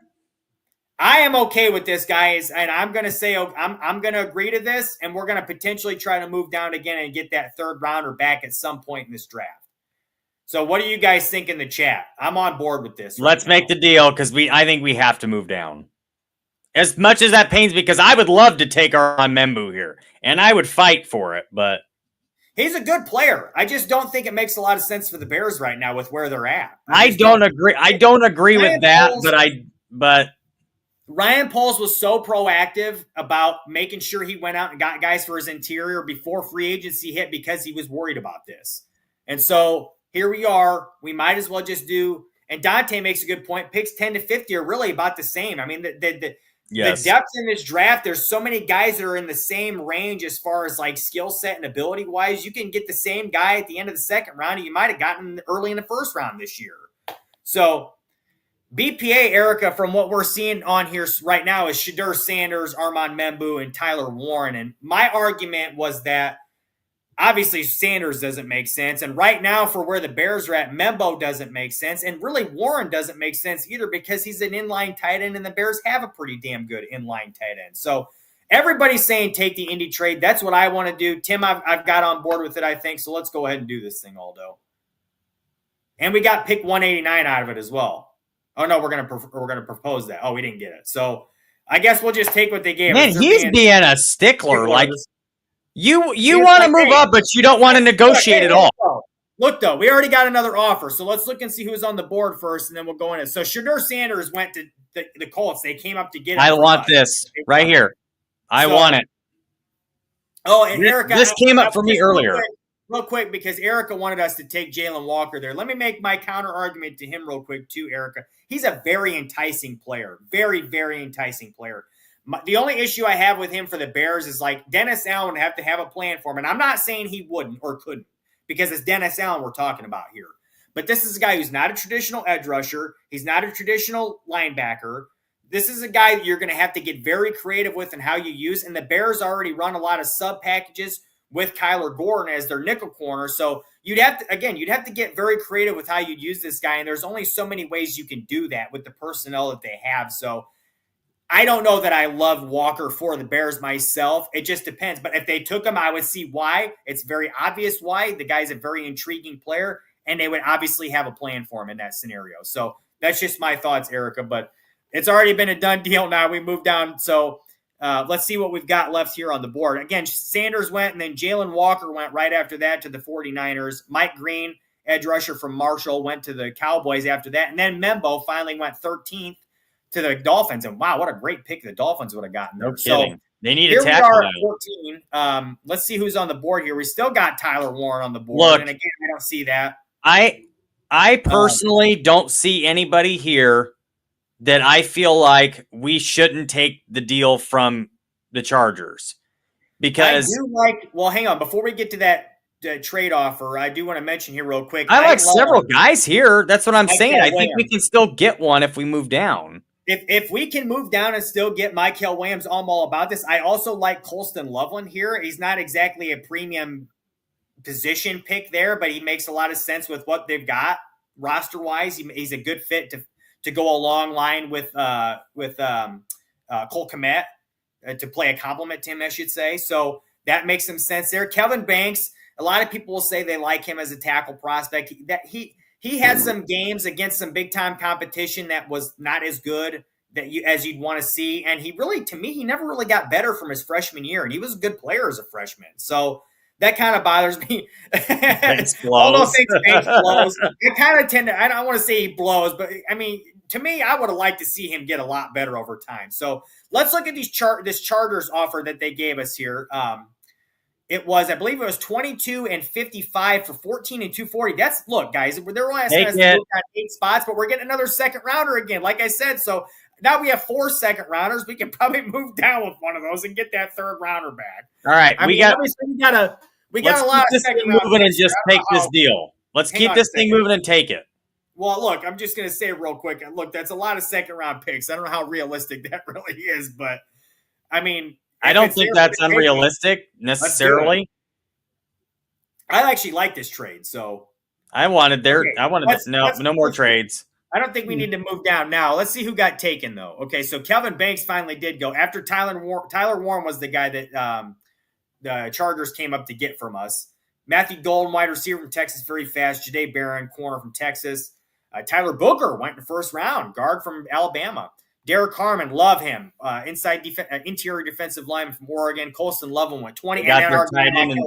I am okay with this, guys, and I'm going to say I'm going to agree to this, and we're going to potentially try to move down again and get that 3rd rounder back at some point in this draft. So what do you guys think in the chat? I'm on board with this. Let's make the deal, because I think we have to move down. As much as that pains me, because I would love to take our on Membu here, and I would fight for it, but He's a good player. I just don't think it makes a lot of sense for the Bears right now with where they're at. I don't agree. I don't agree with that, but Ryan Poles was so proactive about making sure he went out and got guys for his interior before free agency hit because he was worried about this. And so here we are. We might as well just do. And Dante makes a good point. Picks 10 to 50 are really about the same. I mean, the depth in this draft, there's so many guys that are in the same range as far as like skill set and ability wise. You can get the same guy at the end of the second round and you might have gotten early in the first round this year. So BPA, Erica, from what we're seeing on here right now is Shedeur Sanders, Armand Membu, and Tyler Warren. And my argument was that obviously Sanders doesn't make sense. And right now for where the Bears are at, Membo doesn't make sense. And really Warren doesn't make sense either because he's an inline tight end and the Bears have a pretty damn good inline tight end. So everybody's saying take the Indy trade. That's what I want to do. Tim, I've got on board with it, I think. So let's go ahead and do this thing, Aldo. And we got pick 189 out of it as well. Oh, no, we're gonna propose that. Oh, we didn't get it. So I guess we'll just take what they gave us. Man, he's being a stickler. Like, You want to move up, but you don't want to negotiate at all. Look, though, we already got another offer. So let's look and see who's on the board first, and then we'll go in it. So Shedeur Sanders went to the Colts. They came up to get him. I want this right here. I want it. Oh, and Erica. This came up for me earlier. Real quick, because Erica wanted us to take Jalen Walker there. Let me make my counter argument to him real quick, too, Erica. He's a very enticing player. Very, very enticing player. The only issue I have with him for the Bears is like Dennis Allen would have to have a plan for him. And I'm not saying he wouldn't or couldn't because it's Dennis Allen we're talking about here. But this is a guy who's not a traditional edge rusher. He's not a traditional linebacker. This is a guy that you're going to have to get very creative with and how you use. And the Bears already run a lot of sub packages with Kyler Gordon as their nickel corner. So you'd have to get very creative with how you use this guy. And there's only so many ways you can do that with the personnel that they have. So I don't know that I love Walker for the Bears myself. It just depends. But if they took him, I would see why. It's very obvious why. The guy's a very intriguing player, and they would obviously have a plan for him in that scenario. So that's just my thoughts, Erica. But it's already been a done deal now. We moved down. So let's see what we've got left here on the board. Again, Sanders went, and then Jalen Walker went right after that to the 49ers. Mike Green, edge rusher from Marshall, went to the Cowboys after that. And then Membo finally went 13th. To the Dolphins, and wow, what a great pick the Dolphins would have gotten there. No kidding. So they need a tackle. We are at 14. Let's see who's on the board here. We still got Tyler Warren on the board. Look, and again, I don't see that. I personally don't see anybody here that I feel like we shouldn't take the deal from the Chargers. Because hang on. Before we get to that trade offer, I do want to mention here real quick. I like several guys here. That's what I'm saying. I think we can still get one if we move down. If we can move down and still get Michael Williams, I'm all about this. I also like Colston Loveland here. He's not exactly a premium position pick there, but he makes a lot of sense with what they've got roster-wise. He's a good fit to go a long line with Cole Kmet to play a complement to him, I should say. So that makes some sense there. Kelvin Banks, a lot of people will say they like him as a tackle prospect. He had some games against some big-time competition that was not as good as you'd want to see. And he really, to me, he never really got better from his freshman year. And he was a good player as a freshman. So that kind of bothers me. Banks blows. Although Banks blows. I kind of I don't want to say he blows, but, I mean, to me, I would have liked to see him get a lot better over time. So let's look at this Chargers offer that they gave us here. It was, I believe it was 22 and 55 for 14 and 240. Look, guys, they're only asking us to look at 8 spots, but we're getting another second rounder again, like I said. So now we have 4 second rounders. We can probably move down with one of those and get that third rounder back. All right, we got a lot of second rounders. Moving and just take this deal. Let's keep this thing moving and take it. Well, look, I'm just going to say real quick. Look, that's a lot of second round picks. I don't know how realistic that really is, but I mean. I don't think that's unrealistic necessarily. I actually like this trade, so no more trades. I don't think we need to move down now. Let's see who got taken though. Okay, so Kelvin Banks finally did go after Tyler Warren was the guy that the Chargers came up to get from us. Matthew Golden, wide receiver from Texas, very fast. Jahdae Barron, corner from Texas. Tyler Booker went in the first round, guard from Alabama. Derek Harmon, love him. Interior defensive lineman from Oregon. Colston Loveland went 20. And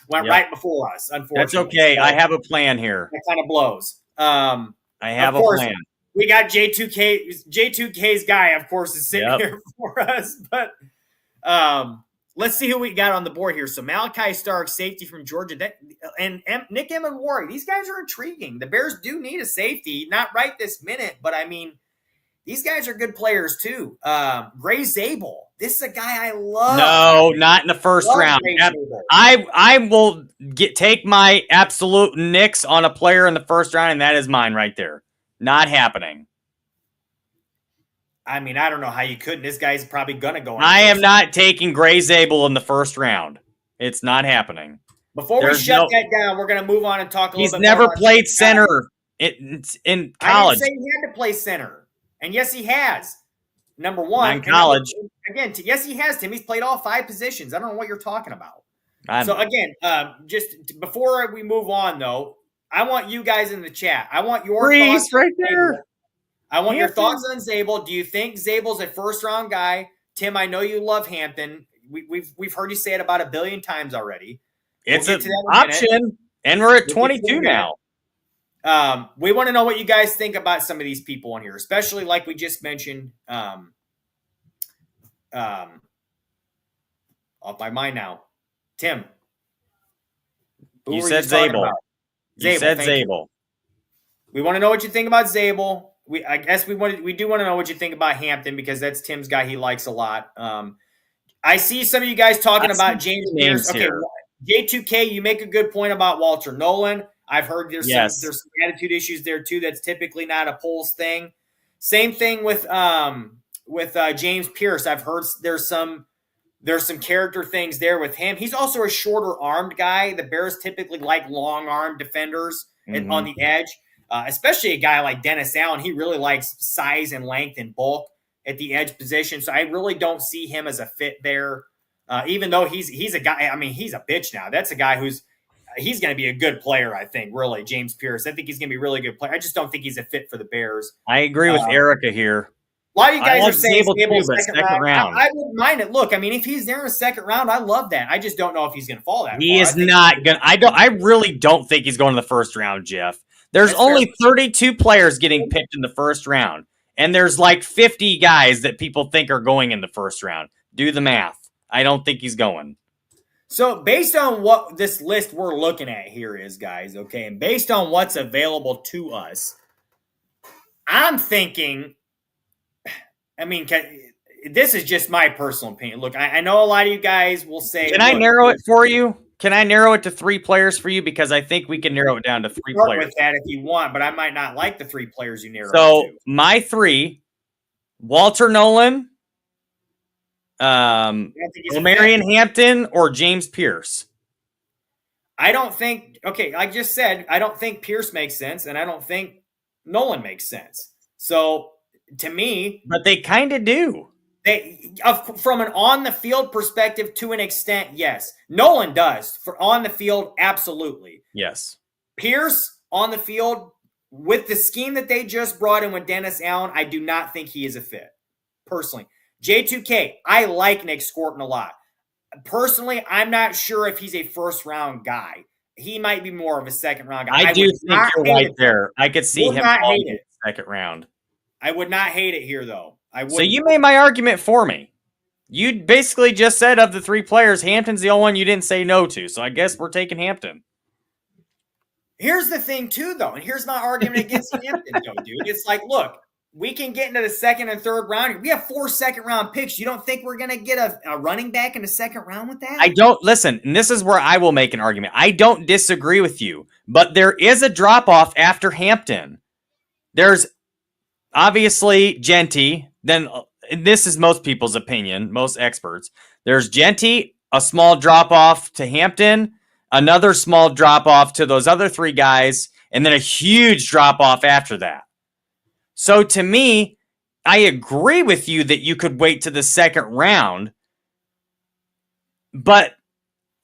Went right before us, unfortunately. That's okay. So I have a plan here. that kind of blows. I have a plan. We got J2K. J2K's guy, of course, is sitting Yep. here for us. But let's see who we got on the board here. So Malachi Stark, safety from Georgia, and Nick Emenwari. These guys are intriguing. The Bears do need a safety, not right this minute, but I mean, these guys are good players too. Gray Zabel. This is a guy I love. No, not in the first round. I will take my absolute nix on a player in the first round, and that is mine right there. Not happening. I mean, I don't know how you couldn't. This guy's probably going to go. I am not taking Gray Zabel in the first round. It's not happening. Before we shut that down, we're going to move on and talk a little bit more. He's never played center in college. I didn't say he had to play center. And yes, he has. Number one. In college. Again, yes, he has, Tim. He's played all 5 positions. I don't know what you're talking about. So, again, just before we move on, though, I want you guys in the chat. I want your thoughts. Right there. I want your thoughts on Zabel. Do you think Zabel's a first-round guy? Tim, I know you love Hampton. We've heard you say it about 1 billion times already. It's an option, and we're at 22 now. We want to know what you guys think about some of these people on here, especially like we just mentioned. Off my mind now. Tim. You said Zabel. You said Zabel. We want to know what you think about Zabel. I guess we do want to know what you think about Hampton because that's Tim's guy he likes a lot. I see some of you guys talking about James Pierce. Okay, J2K, you make a good point about Walter Nolan. I've heard there's some attitude issues there too. That's typically not a Poles thing. Same thing with James Pierce. I've heard there's some character things there with him. He's also a shorter armed guy. The Bears typically like long armed defenders on the edge, especially a guy like Dennis Allen. He really likes size and length and bulk at the edge position. So I really don't see him as a fit there. Even though he's a guy. I mean, he's a bitch now. That's a guy he's going to be a good player, I think, really, James Pierce. I think he's going to be a really good player. I just don't think he's a fit for the Bears. I agree with Erica here. A lot of you guys are saying Zabel second round. I wouldn't mind it. Look, I mean, if he's there in the second round, I love that. I just don't know if he's going to fall that far. He is not going to. I really don't think he's going in the first round, Jeff. There's only 32 players getting picked in the first round, and there's like 50 guys that people think are going in the first round. Do the math. I don't think he's going. So based on what this list we're looking at here is, guys, okay, and based on what's available to us, I'm thinking, I mean, this is just my personal opinion. Look, I know a lot of you guys will say. Can I narrow it for you? Can I narrow it to 3 players for you? Because I think we can narrow it down to 3 players. Start with that if you want, but I might not like the 3 players you narrow it to. So my 3, Walter Nolan, O'Marion Hampton, or James Pierce. I don't think, like I just said, I don't think Pierce makes sense, and I don't think Nolan makes sense. So to me, but they kind of do. From an on-the-field perspective, to an extent, yes. Nolan does. For on the field, absolutely. Yes. Pierce, on the field, with the scheme that they just brought in with Dennis Allen, I do not think he is a fit, personally. J2K, I like Nick Scorton a lot. Personally, I'm not sure if he's a first-round guy. He might be more of a second-round guy. I do think you're right there. I could see him falling in the second round. I would not hate it here, though. So you made my argument for me. You basically just said of the 3 players, Hampton's the only one you didn't say no to. So I guess we're taking Hampton. Here's the thing, too, though. And here's my argument against Hampton, though, dude. It's like, look, we can get into the second and third round. We have 4 second-round picks. You don't think we're going to get a running back in the second round with that? I don't. Listen, and this is where I will make an argument. I don't disagree with you. But there is a drop-off after Hampton. There's obviously Genty. Then this is most people's opinion, most experts. There's Genty, a small drop-off to Hampton, another small drop-off to those other 3 guys, and then a huge drop-off after that. So to me, I agree with you that you could wait to the second round. But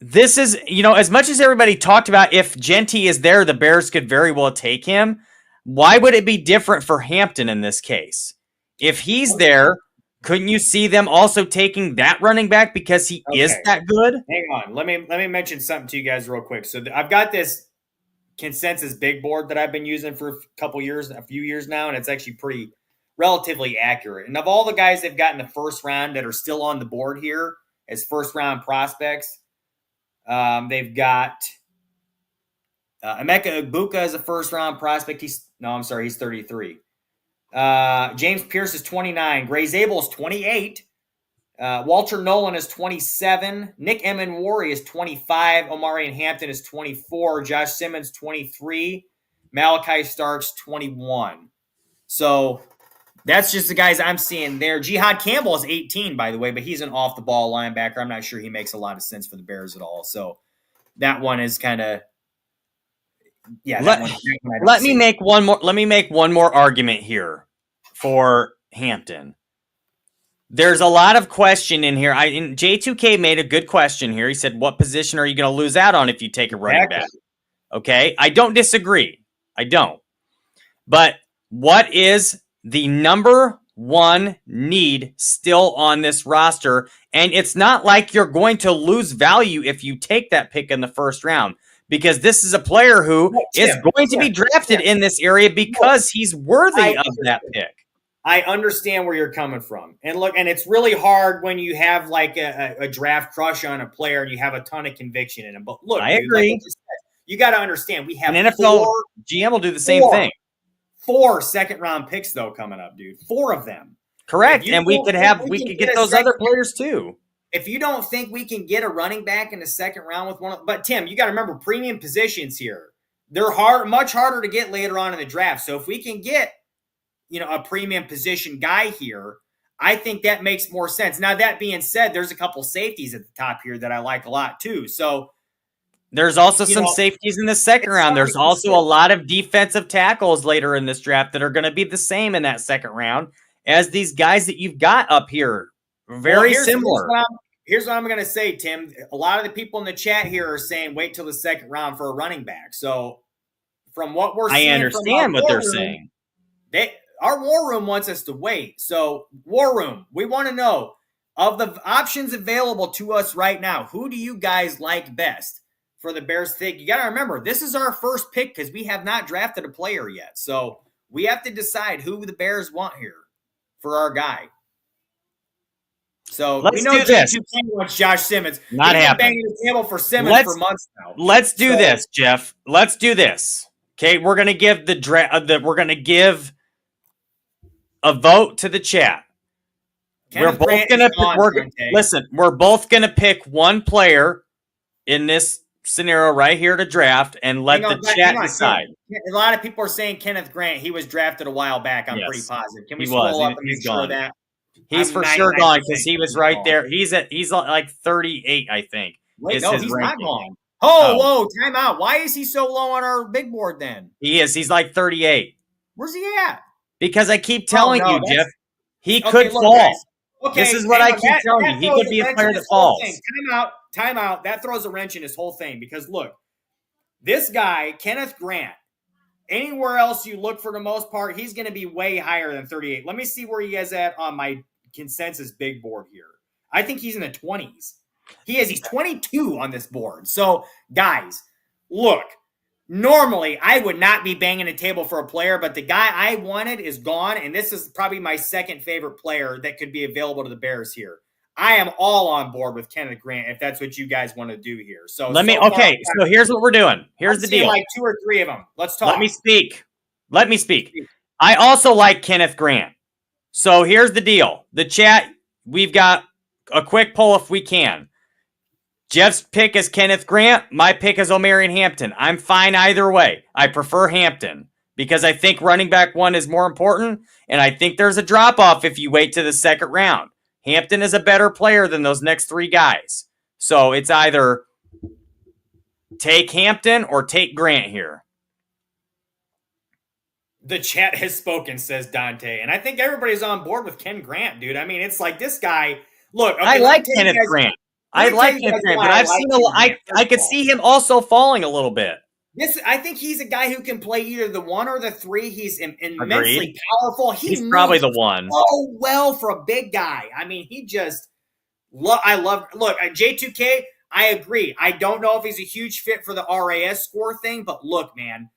this is, as much as everybody talked about if Genty is there, the Bears could very well take him. Why would it be different for Hampton in this case? If he's there, Couldn't you see them also taking that running back because he is that good? Hang on. Let me mention something to you guys real quick. So I've got this consensus big board that I've been using for a few years now, and it's actually pretty relatively accurate. And of all the guys they've got in the first round that are still on the board here as first round prospects, they've got Emeka Egbuka as a first round prospect. He's 33. James Pierce is 29. Gray Zabel is 28. Walter Nolan is 27. Nick Emenwari is 25. Omari Hampton is 24. Josh Simmons, 23. Malachi Starks, 21. So that's just the guys I'm seeing there. Jihad Campbell is 18, by the way, but he's an off-the-ball linebacker. I'm not sure he makes a lot of sense for the Bears at all. So that one is kind of Let me make one more argument here for Hampton. There's a lot of question in here. J2K made a good question here. He said, what position are you going to lose out on if you take a running back? Okay, I don't disagree. I don't. But what is the number one need still on this roster? And it's not like you're going to lose value if you take that pick in the first round, because this is a player who is going to be drafted in this area because he's worthy of that pick. I understand where you're coming from. And look, and it's really hard when you have like a draft crush on a player and you have a ton of conviction in him. But look, I agree. Like you got to understand, we have an NFL GM will do the same thing. 4 second-round picks, though, coming up, dude. 4 of them. Correct. And we could get those other players, too. If you don't think we can get a running back in the second round with one, but Tim, you got to remember premium positions here. They're much harder to get later on in the draft. So if we can get, a premium position guy here, I think that makes more sense. Now, that being said, there's a couple safeties at the top here that I like a lot too. So there's also some safeties in the second round. There's also a lot of defensive tackles later in this draft that are going to be the same in that second round as these guys that you've got up here. Very similar. Here's what I'm going to say, Tim. A lot of the people in the chat here are saying wait till the second round for a running back. So from what we're seeing, I understand what they're saying. Our war room wants us to wait. So war room, we want to know, of the options available to us right now, who do you guys like best for the Bears pick? You got to remember, this is our first pick because we have not drafted a player yet. So we have to decide who the Bears want here for our guy. So let's we know do this. Wants Josh Simmons. Not happening. Banging the table for Simmons for months now. Let's do this, Jeff. Let's do this. Okay, we're gonna give we're gonna give a vote to the chat. We're both gonna pick one player in this scenario right here to draft and let the chat decide. A lot of people are saying Kenneth Grant. He was drafted a while back. I'm pretty positive. Can we scroll up and make sure of that? He's for sure gone because he was right there. He's like 38, I think. Wait, no, he's not gone. Whoa, time out. Why is he so low on our big board then? He is. He's like 38. Where's he at? Because I keep telling you, Jeff, he could fall. Okay, this is what I keep telling you. He could be a player that falls. Time out. That throws a wrench in his whole thing because, look, this guy, Kenneth Grant, anywhere else you look for the most part, he's going to be way higher than 38. Let me see where he is at on my consensus big board here. I think he's in the 20s. He's 22 on this board. So, guys, look, normally I would not be banging a table for a player, but the guy I wanted is gone, and this is probably my second favorite player that could be available to the Bears here. I am all on board with Kenneth Grant if that's what you guys want to do here. So here's what we're doing. Here's the deal. Like 2 or 3 of them. Let's talk. Let me speak. I also like Kenneth Grant. So here's the deal. The chat, we've got a quick poll if we can. Jeff's pick is Kenneth Grant. My pick is Omari Hampton. I'm fine either way. I prefer Hampton because I think running back 1 is more important, and I think there's a drop-off if you wait to the second round. Hampton is a better player than those next 3 guys. So it's either take Hampton or take Grant here. The chat has spoken, says Dante. And I think everybody's on board with Ken Grant, dude. I mean, it's like this guy. Look, okay, I like Kenneth Grant. But I've seen I could see him also falling a little bit. I think he's a guy who can play either the 1 or the 3. He's immensely Agreed. powerful. He's probably the one. So well for a big guy. I mean, he just look. J2K. I agree. I don't know if he's a huge fit for the RAS score thing, but look, man,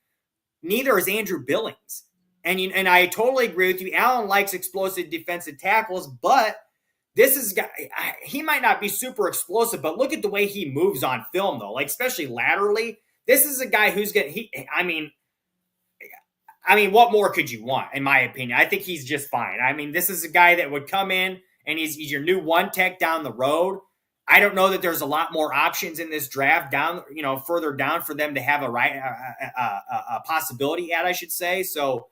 neither is Andrew Billings. And I totally agree with you. Allen likes explosive defensive tackles, but this is he might not be super explosive, but look at the way he moves on film, though. Like especially laterally, this is a guy who's I mean, what more could you want? In my opinion, I think he's just fine. I mean, this is a guy that would come in and he's your new one tech down the road. I don't know that there's a lot more options in this draft further down for them to have a possibility at, I should say. So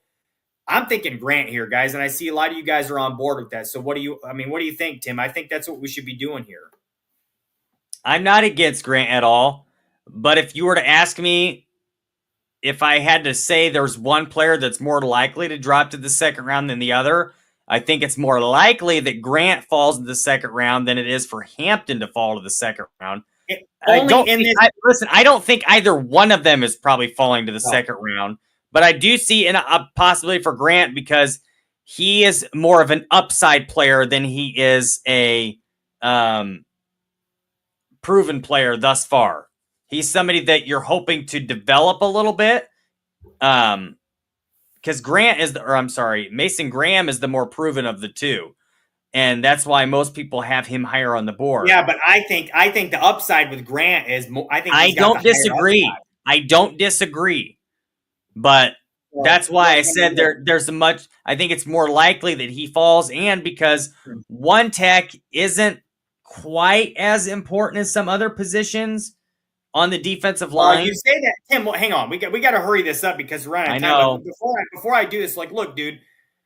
I'm thinking Grant here, guys, and I see a lot of you guys are on board with that. So what do you think, Tim? I think that's what we should be doing here. I'm not against Grant at all, but if you were to ask me if I had to say there's one player that's more likely to drop to the second round than the other, I think it's more likely that Grant falls to the second round than it is for Hampton to fall to the second round. I don't think either one of them is probably falling to the second round. But I do see a possibility for Grant because he is more of an upside player than he is a proven player thus far. He's somebody that you're hoping to develop a little bit. Because Mason Graham is the more proven of the two. And that's why most people have him higher on the board. Yeah, but I think the upside with Grant is more. I don't disagree. I don't disagree. But that's why I said there's a much. I think it's more likely that he falls, and because one tech isn't quite as important as some other positions on the defensive line. You say that, Tim. Well, hang on, we got to hurry this up because we're running out of time. Before I do this, look, dude.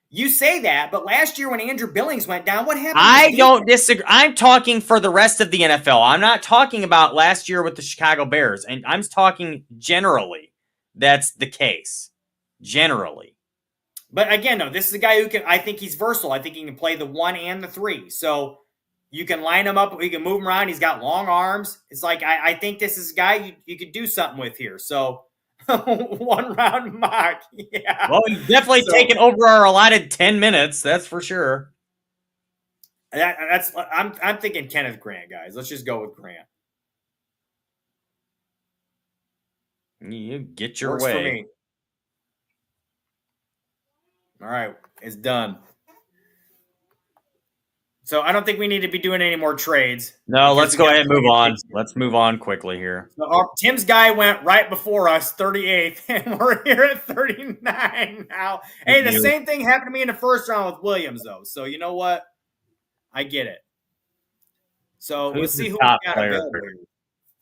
You say that, but last year when Andrew Billings went down, what happened? I don't disagree. I'm talking for the rest of the NFL. I'm not talking about last year with the Chicago Bears, and I'm talking generally. That's the case. Generally. But again, no, this is a guy who I think he's versatile. I think he can play the 1 and the 3. So you can line him up. You can move him around. He's got long arms. It's like, I think this is a guy you could do something with here. So 1 round mock. Yeah. Well, he's definitely taken over our allotted 10 minutes. That's for sure. I'm thinking Kenneth Grant, guys. Let's just go with Grant. You get your Works way. For me. All right, it's done. So I don't think we need to be doing any more trades. No, let's go ahead and move on. Let's move on quickly here. So Tim's guy went right before us, 38th, and we're here at 39 now. Hey, the same thing happened to me in the first round with Williams, though. So you know what? I get it. So we'll see who we got available.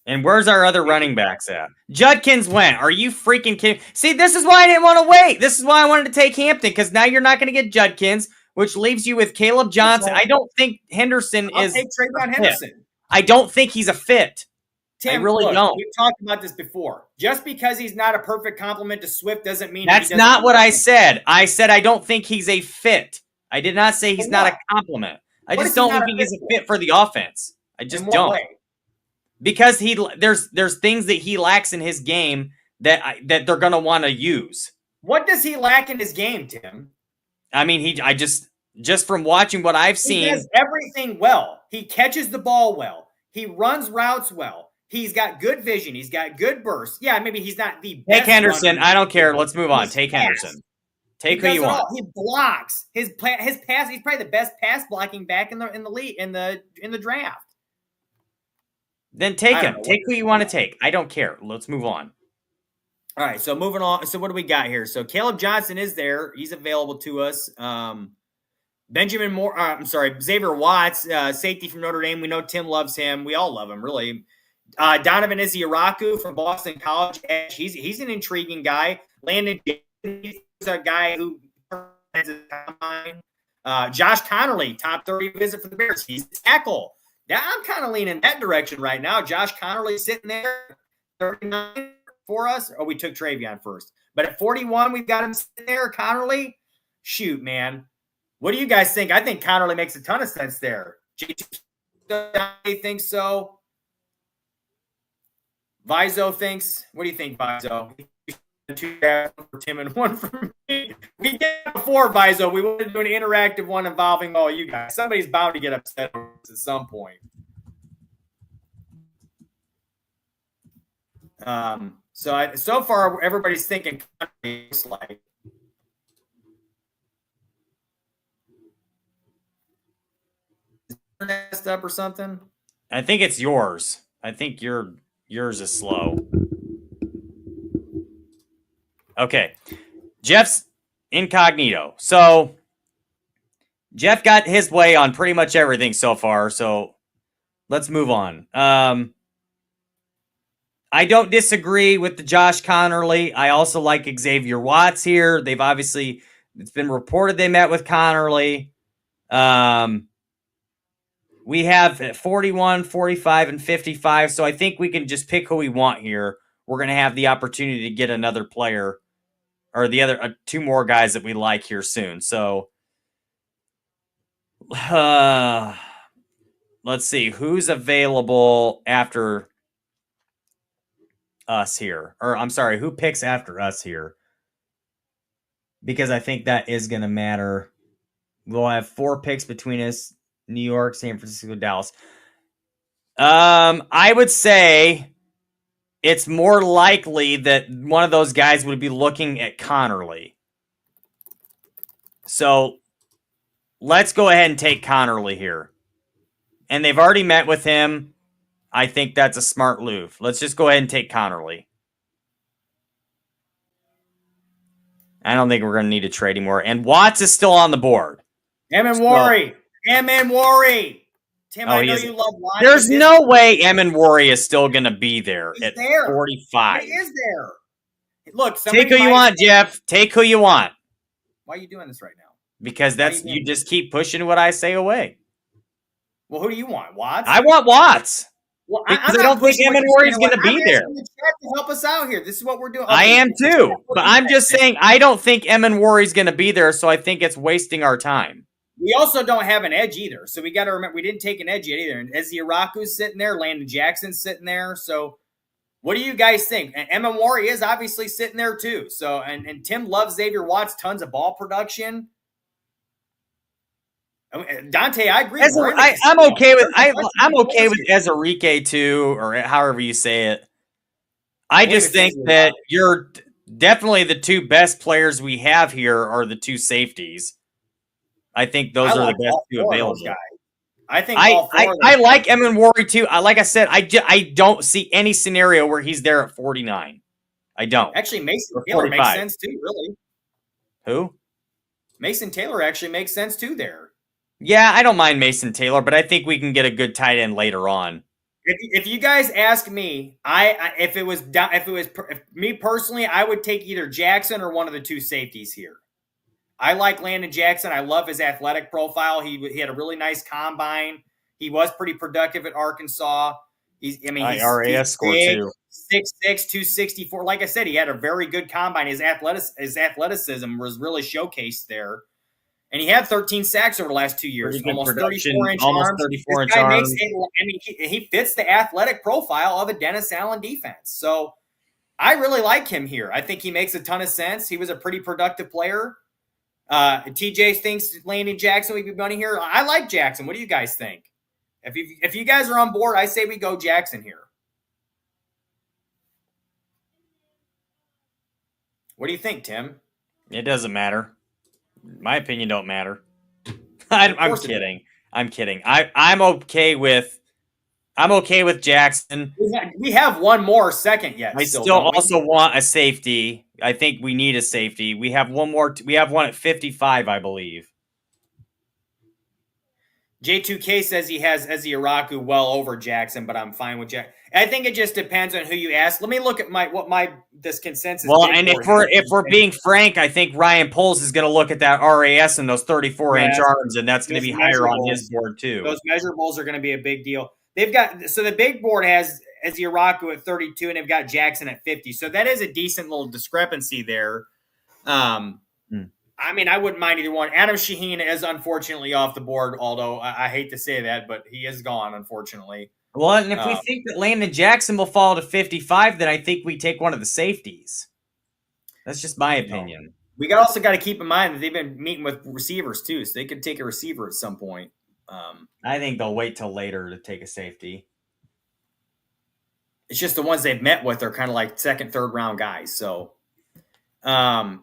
And where's our other running backs at? Judkins went. Are you freaking kidding? See, this is why I didn't want to wait. This is why I wanted to take Hampton, because now you're not going to get Judkins, which leaves you with Caleb Johnson. I don't think Henderson I'll take Trayvon Henderson. I don't think he's a fit. Tim, I really don't. We've talked about this before. Just because he's not a perfect complement to Swift doesn't mean that's not what I said. I said I don't think he's a fit. I did not say he's not a complement. I just don't think he's a fit for the offense. I just don't. Because there's things that he lacks in his game that they're gonna want to use. What does he lack in his game, Tim? I mean, just from watching what I've seen, he does everything well. He catches the ball well. He runs routes well. He's got good vision. He's got good burst. Yeah, maybe he's not the best. Take Henderson. I don't care. Let's move on. Take Henderson. Take who you want. He blocks his pass. He's probably the best pass blocking back in the league in the draft. Then take him. Take who you want to take. I don't care. Let's move on. All right, so moving on. So what do we got here? So Caleb Johnson is there. He's available to us. Xavier Watts, safety from Notre Dame. We know Tim loves him. We all love him, really. Donovan Iziraku from Boston College. He's an intriguing guy. Landon is a guy who has a timeline. Josh Connerly, top 30 visit for the Bears. He's a tackle. Yeah, I'm kind of leaning that direction right now. Josh Connerly sitting there, 39 for us. Oh, we took Travion first. But at 41, we've got him sitting there, Connerly. Shoot, man. What do you guys think? I think Connerly makes a ton of sense there. JT thinks so. Vizo thinks. What do you think, Vizo? 2 for Tim and 1 for me. We did it before, Vizo. We wanted to do an interactive one involving all you guys. Somebody's bound to get upset over this at some point. So far, everybody's thinking looks like. Is it messed up or something? I think it's yours. I think yours is slow. Okay. Jeff's incognito. So Jeff got his way on pretty much everything so far. So let's move on. I don't disagree with the Josh Connerly. I also like Xavier Watts here. They've obviously, it's been reported they met with Connerly. We have 41, 45, and 55. So I think we can just pick who we want here. We're going to have the opportunity to get another player or the other 2 more guys that we like here soon. So let's see who's available after us here. Or I'm sorry, who picks after us here? Because I think that is going to matter. We'll have 4 picks between us. New York, San Francisco, Dallas. I would say it's more likely that one of those guys would be looking at Connerly. So let's go ahead and take Connerly here. And they've already met with him. I think that's a smart move. Let's just go ahead and take Connerly. I don't think we're going to need to trade anymore. And Watts is still on the board. Worry. Tim, I know you love Watts. There's no way Worry is still going to be there at 45. He is there. Look, take who you want, Jeff. Take who you want. Why are you doing this right now? Because you just keep pushing what I say away. Well, who do you want? Watts? I want Watts. Well, I don't think Worry is going to be there. To help us out here. This is what we're doing. Okay. I am too. But I'm just saying I don't think Worry is going to be there, so I think it's wasting our time. We also don't have an edge either. So we got to remember, we didn't take an edge yet either. And Ezzy Araku's sitting there. Landon Jackson's sitting there. So what do you guys think? And Worry is obviously sitting there too. So, and Tim loves Xavier Watts, tons of ball production. Dante, I agree. I'm okay with Ezerike too, or however you say it. I just think that you're definitely the 2 best players we have here are the 2 safeties. I think those are the best 2 available. I think I like Worry too. Like I said, I don't see any scenario where he's there at 49. I don't. Actually, Mason Taylor makes sense too, really. Who? Mason Taylor actually makes sense too there. Yeah, I don't mind Mason Taylor, but I think we can get a good tight end later on. If you guys ask me, if it was me personally, I would take either Jackson or one of the 2 safeties here. I like Landon Jackson. I love his athletic profile. He had a really nice combine. He was pretty productive at Arkansas. He's RAS score too. 6'6", 264. Like I said, he had a very good combine. His athleticism was really showcased there. And he had 13 sacks over the last 2 years. Almost 34-inch arms. He fits the athletic profile of a Dennis Allen defense. So I really like him here. I think he makes a ton of sense. He was a pretty productive player. TJ thinks Landon Jackson would be money here. I like Jackson. What do you guys think? If you guys are on board, I say we go Jackson here. What do you think, Tim? It doesn't matter. My opinion don't matter. I'm kidding. I'm kidding. I'm okay with Jackson. We have one more second yet. I still also want a safety. I think we need a safety. We have one more. We have one at 55, I believe. J2K says he has Ezzy Araku well over Jackson, but I'm fine with Jack. I think it just depends on who you ask. Let me look at this consensus. Well, and if we're being frank, I think Ryan Poles is going to look at that RAS and those 34-inch arms, and that's going to be higher on his board too. Those measurables are going to be a big deal. The big board has Ezzy Araku at 32, and they've got Jackson at 50. So that is a decent little discrepancy there. I mean, I wouldn't mind either one. Adam Shaheen is unfortunately off the board, although I hate to say that, but he is gone, unfortunately. Well, and if we think that Landon Jackson will fall to 55, then I think we take one of the safeties. That's just my opinion. We also got to keep in mind that they've been meeting with receivers too, so they could take a receiver at some point. I think they'll wait till later to take a safety. It's just the ones they've met with are kind of like second, third round guys. So I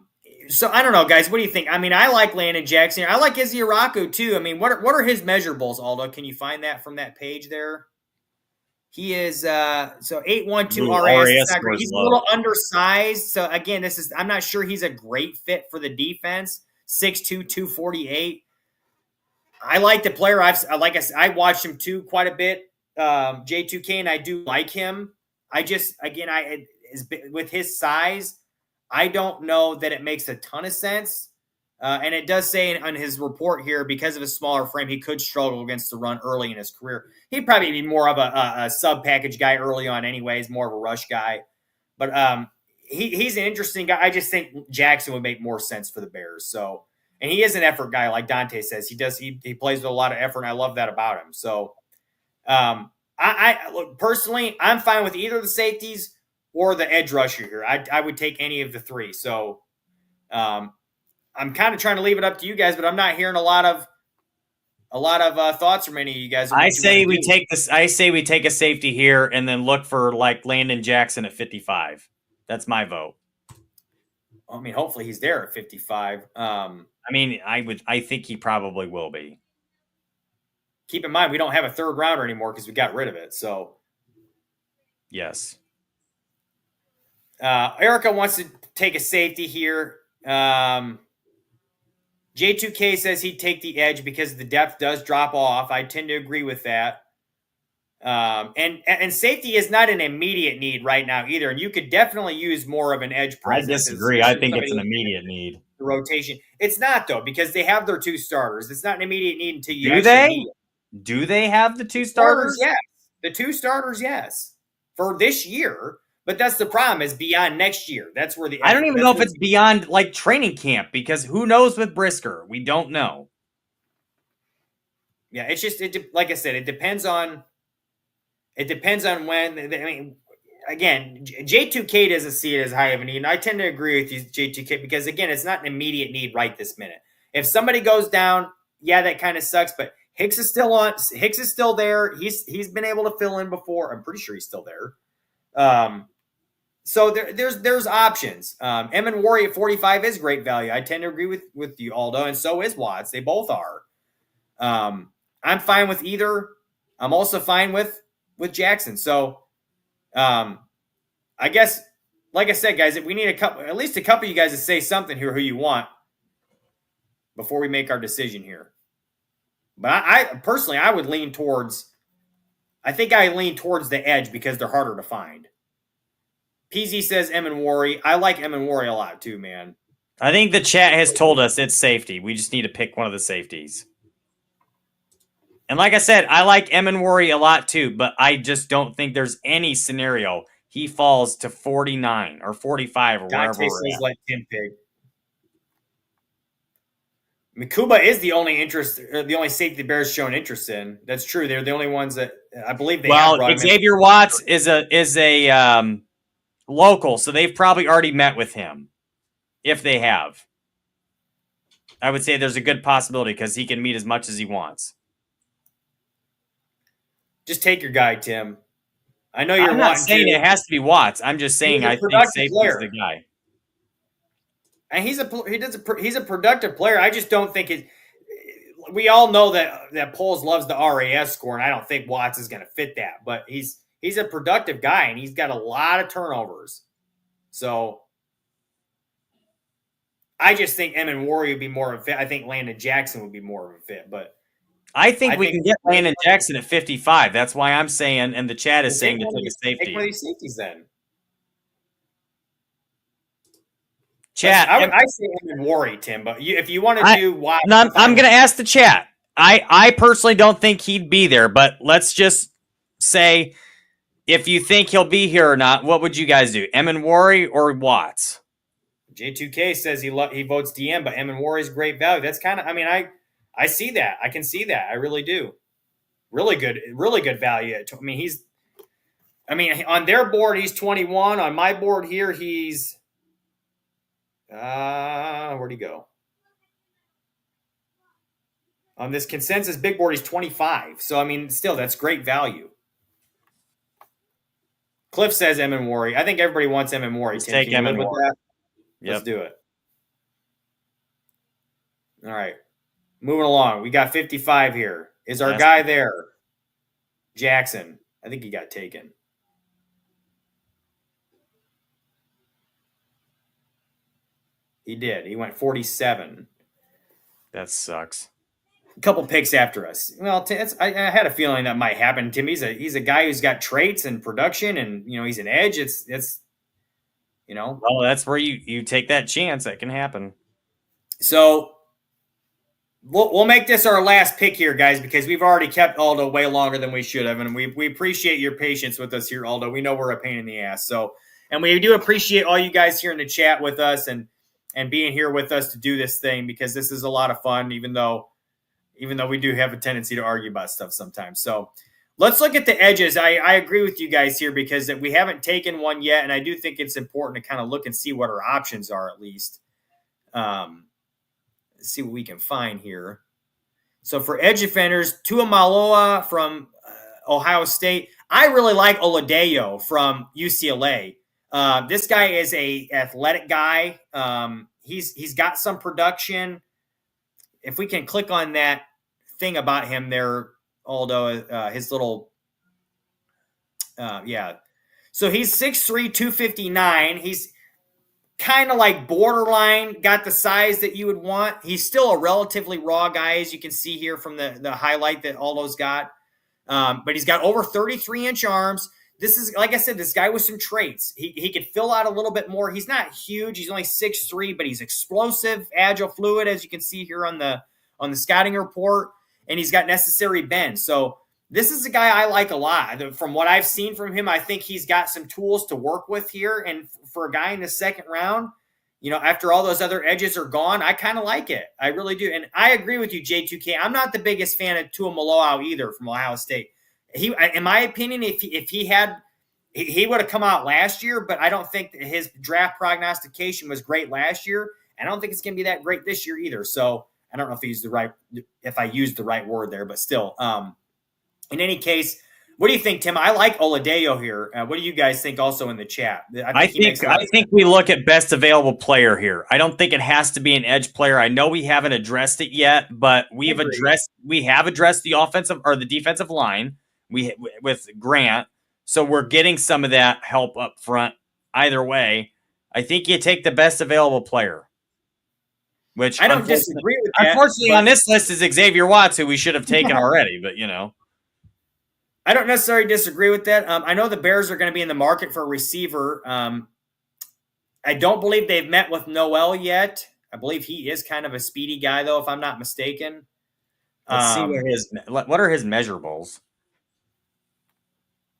don't know, guys. What do you think? I mean, I like Landon Jackson. I like Izzy Araku too. I mean, what are his measurables, Aldo? Can you find that from that page there? He is 812 RAS. He's a little undersized. So again, I'm not sure he's a great fit for the defense. 6'2", 248. I like the player. I watched him too quite a bit. J2K, and I do like him. With his size, I don't know that it makes a ton of sense. And it does say on his report here, because of his smaller frame, he could struggle against the run early in his career. He'd probably be more of a sub-package guy early on anyways, more of a rush guy. But he's an interesting guy. I just think Jackson would make more sense for the Bears. So, and he is an effort guy, like Dante says. He plays with a lot of effort, and I love that about him. So, I look, personally, I'm fine with either the safeties or the edge rusher here. I would take any of the three. So, I'm kind of trying to leave it up to you guys, but I'm not hearing a lot of thoughts from any of you guys. I say we take a safety here and then look for like Landon Jackson at 55. That's my vote. I mean, hopefully he's there at 55. I think he probably will be. Keep in mind, we don't have a third rounder anymore because we got rid of it. So, yes. Erica wants to take a safety here. J2K says he'd take the edge because the depth does drop off. I tend to agree with that. And safety is not an immediate need right now either. And you could definitely use more of an edge presence. I disagree. I think it's an immediate need. The rotation. It's not, though, because they have their two starters. It's not an immediate need until you Do they? need it. Do they have the two starters? Yes. The two starters, yes. For this year. But that's the problem, is beyond next year. That's where I don't even know if it's beyond like training camp, because who knows with Brisker? We don't know. Yeah, it's just like I said, it depends on when. I mean, again, J2K doesn't see it as high of a need, and I tend to agree with you, J2K, because again, it's not an immediate need right this minute. If somebody goes down, yeah, that kind of sucks. But Hicks is still on. Hicks is still there. He's been able to fill in before. I'm pretty sure he's still there. So there's options. Emin Warrior at 45 is great value. I tend to agree with you, Aldo, and so is Watts. They both are. I'm fine with either. I'm also fine with Jackson. So, I guess, like I said, guys, if we need at least a couple of you guys to say something here who you want before we make our decision here. But I personally, I would lean towards. I think I lean towards the edge because they're harder to find. PZ says Emin Wari. I like Emin Wari a lot too, man. I think the chat has told us it's safety. We just need to pick one of the safeties. And like I said, I like Emin Wari a lot too, but I just don't think there's any scenario he falls to 49 or 45 or wherever we're at. Like Tim Pig. Mikuba is the only safety the Bears shown interest in. That's true. They're the only ones that I believe they have. Well, Xavier Watts is a local, so they've probably already met with him. If they have, I would say there's a good possibility because he can meet as much as he wants. Just take your guy, Tim. I know I'm not saying it has to be Watts. I'm just saying I think safety is the guy. And he's a productive player. I just don't think we all know that Poles loves the RAS score, and I don't think Watts is going to fit that. But he's a productive guy, and he's got a lot of turnovers. So I just think Emin Wari would be more of a fit. I think Landon Jackson would be more of a fit. But I think we can get Landon Jackson at 55. That's why I'm saying, and the chat is saying to take a safety. Take one of these safeties then. Chat. I say Emin Wari, Tim, but if you want to do Watts. I'm going to ask the chat. I personally don't think he'd be there, but let's just say if you think he'll be here or not, what would you guys do? Emin Wari or Watts? J2K says he votes DM, but Emin Wari is great value. That's kind of, I see that. I can see that. I really do. really good value. On their board, he's 21. On my board here, he's where'd he go? On this consensus big board, he's 25. So, still, that's great value. Cliff says Emin Wari. I think everybody wants Emin Wari. Let's Tim, take can you live Emin with Wari. that? Yep. Let's do it. All right. Moving along. We got 55 here. Is our guy there? Jackson. I think he got taken. He did. He went 47. That sucks. A couple picks after us. Well, I had a feeling that might happen. Tim, he's a guy who's got traits and production, and he's an edge. It's Well, that's where you take that chance. That can happen. So we'll make this our last pick here, guys, because we've already kept Aldo way longer than we should have, and we appreciate your patience with us here, Aldo. We know we're a pain in the ass. So, and we do appreciate all you guys here in the chat with us and being here with us to do this thing, because this is a lot of fun, even though we do have a tendency to argue about stuff sometimes. So let's look at the edges. I agree with you guys here, because we haven't taken one yet, and I do think it's important to kind of look and see what our options are at least. Let's see what we can find here. So for edge defenders, Tuamaloa from Ohio State. I really like Oladipo from UCLA. This guy is a athletic guy. He's got some production. If we can click on that thing about him there, Aldo, his little, So he's 6'3", 259. He's kind of like borderline, got the size that you would want. He's still a relatively raw guy, as you can see here from the highlight that Aldo's got. But he's got over 33-inch arms. This is, like I said, this guy with some traits. He could fill out a little bit more. He's not huge. He's only 6'3", but he's explosive, agile, fluid, as you can see here on the scouting report. And he's got necessary bend. So this is a guy I like a lot. From what I've seen from him, I think he's got some tools to work with here. And for a guy in the second round, after all those other edges are gone, I kind of like it. I really do. And I agree with you, J2K. I'm not the biggest fan of Tuamaloa either from Ohio State. In my opinion, if he would have come out last year, but I don't think that his draft prognostication was great last year. I don't think it's going to be that great this year either. So I don't know if I used the right word there, but still, in any case, what do you think, Tim? I like Oladipo here. What do you guys think also in the chat? I think we look at best available player here. I don't think it has to be an edge player. I know we haven't addressed it yet, but we have addressed the offensive or the defensive line with Grant. So we're getting some of that help up front. Either way, I think you take the best available player. Which I don't disagree with that. Unfortunately, on this list is Xavier Watts, who we should have taken already, but I don't necessarily disagree with that. I know the Bears are going to be in the market for a receiver. I don't believe they've met with Noel yet. I believe he is kind of a speedy guy, though, if I'm not mistaken. Let's see what are his measurables.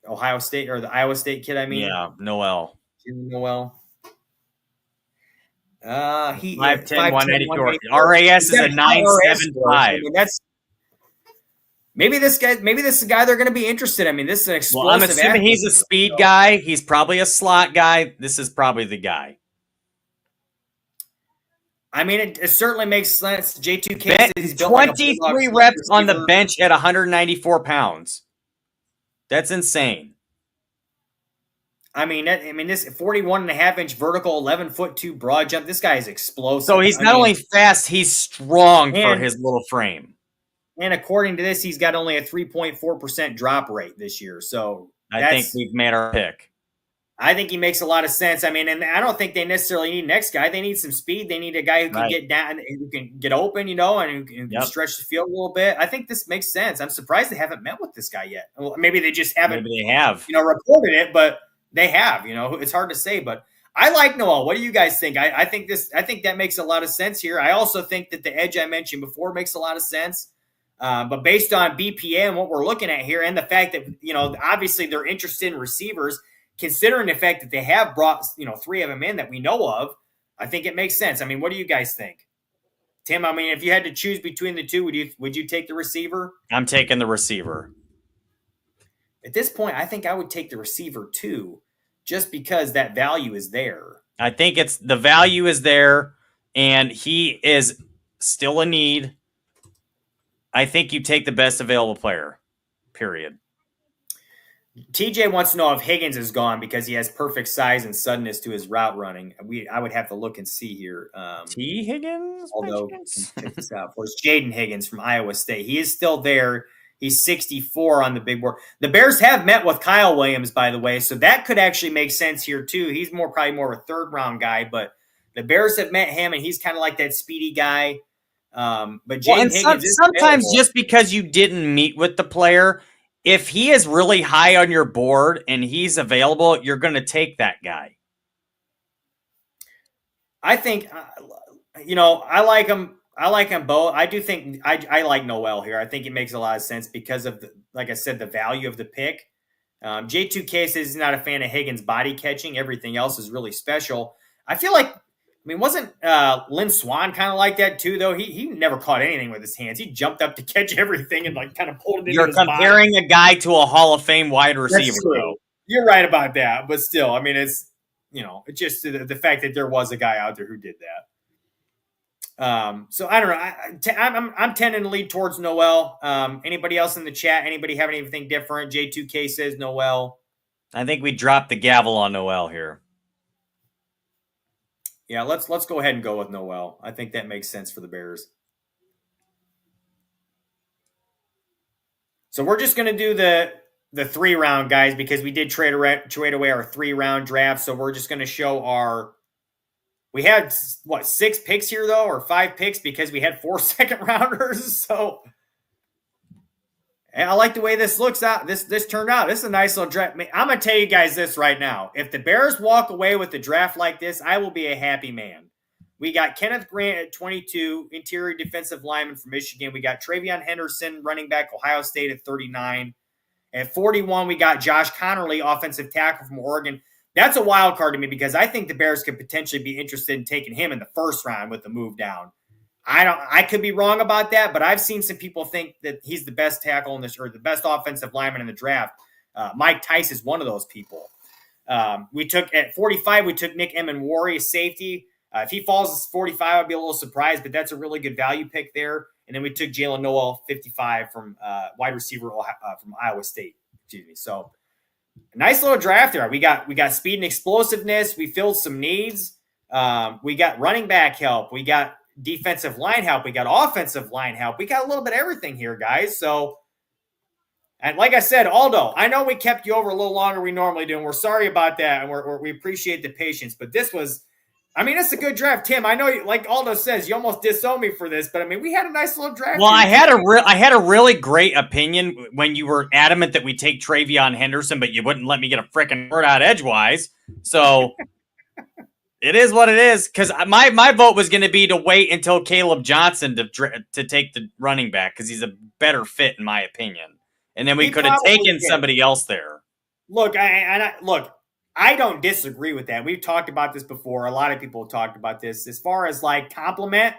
Ohio State, or the Iowa State kid, I mean. Yeah, Noel. Noel. He 5'10", 184. RAS is a 9.75. Maybe this is a guy they're going to be interested in. I mean, this is an explosive. Well, I'm assuming he's a speed guy. He's probably a slot guy. This is probably the guy. I mean, it certainly makes sense. J2K he's 23 reps on the bench at 194 pounds. That's insane. I mean, this 41.5-inch vertical, 11'2" broad jump. This guy is explosive. So he's not only fast, he's strong for his little frame. And according to this, he's got only a 3.4% drop rate this year. So I think we've made our pick. I think he makes a lot of sense. I mean, and I don't think they necessarily need next guy. They need some speed. They need a guy who can get down, who can get open, and who can stretch the field a little bit. I think this makes sense. I'm surprised they haven't met with this guy yet. Well, maybe they just haven't. Maybe they have. Reported it, but they have. It's hard to say. But I like Noel. What do you guys think? I think that makes a lot of sense here. I also think that the edge I mentioned before makes a lot of sense. But based on BPA and what we're looking at here, and the fact that obviously they're interested in receivers. Considering the fact that they have brought, 3 of them in that we know of, I think it makes sense. I mean, what do you guys think? Tim, I mean, if you had to choose between the two, would you take the receiver? I'm taking the receiver. At this point, I think I would take the receiver too, just because that value is there. I think it's the value is there, and he is still a need. I think you take the best available player, period. TJ wants to know if Higgins is gone because he has perfect size and suddenness to his route running. I would have to look and see here. T. Higgins? Although, can check this out for us. Jaden Higgins from Iowa State. He is still there. He's 64 on the big board. The Bears have met with Kyle Williams, by the way, so that could actually make sense here too. He's probably more of a third round guy, but the Bears have met him, and he's kind of like that speedy guy. But Jaden Higgins sometimes just because you didn't meet with the player, if he is really high on your board and he's available, you're going to take that guy. I think, I like him. I like them both. I do think I like Noel here. I think it makes a lot of sense because of, like I said, the value of the pick. J2K says he's not a fan of Higgins' body catching. Everything else is really special. I feel like, wasn't Lynn Swan kind of like that too, though? He never caught anything with his hands. He jumped up to catch everything and kind of pulled it into his body. You're comparing a guy to a Hall of Fame wide receiver, though. You're right about that. But still, it's, it's just the fact that there was a guy out there who did that. So I don't know. I'm tending to lead towards Noel. Anybody else in the chat? Anybody have anything different? J2K says Noel. I think we dropped the gavel on Noel here. Yeah, let's go ahead and go with Noel. I think that makes sense for the Bears. So we're just going to do the 3-round guys because we did trade away our 3-round draft. So we're just going to show our. We had, 6 picks here, though, or 5 picks because we had 4 second-rounders. So I like the way this looks out. This turned out. This is a nice little draft. I'm going to tell you guys this right now. If the Bears walk away with a draft like this, I will be a happy man. We got Kenneth Grant at 22, interior defensive lineman from Michigan. We got Travion Henderson, running back, Ohio State at 39. At 41, we got Josh Connerly, offensive tackle from Oregon. That's a wild card to me because I think the Bears could potentially be interested in taking him in the first round with the move down. I could be wrong about that, but I've seen some people think that he's the best tackle in this or the best offensive lineman in the draft. Mike Tice is one of those people. We took at 45, we took Nick Emenwari, safety. If he falls at 45, I'd be a little surprised, but that's a really good value pick there. And then we took Jalen Noel, 55 from wide receiver from Iowa State. Excuse me. So. Nice little draft there. We got speed and explosiveness. We filled some needs. We got running back help. We got defensive line help. We got offensive line help. We got a little bit of everything here, guys. So, and like I said, Aldo, I know we kept you over a little longer than we normally do, and we're sorry about that, and we appreciate the patience. But this was, it's a good draft, Tim. I know, like Aldo says, you almost disowned me for this, but we had a nice little draft. Well, I had a really great opinion when you were adamant that we take Travion Henderson, but you wouldn't let me get a freaking word out edgewise. So it is what it is. Because my vote was going to be to wait until Caleb Johnson to take the running back because he's a better fit in my opinion, and then we could have taken somebody else there. Look, I don't disagree with that. We've talked about this before. A lot of people have talked about this. As far as compliment,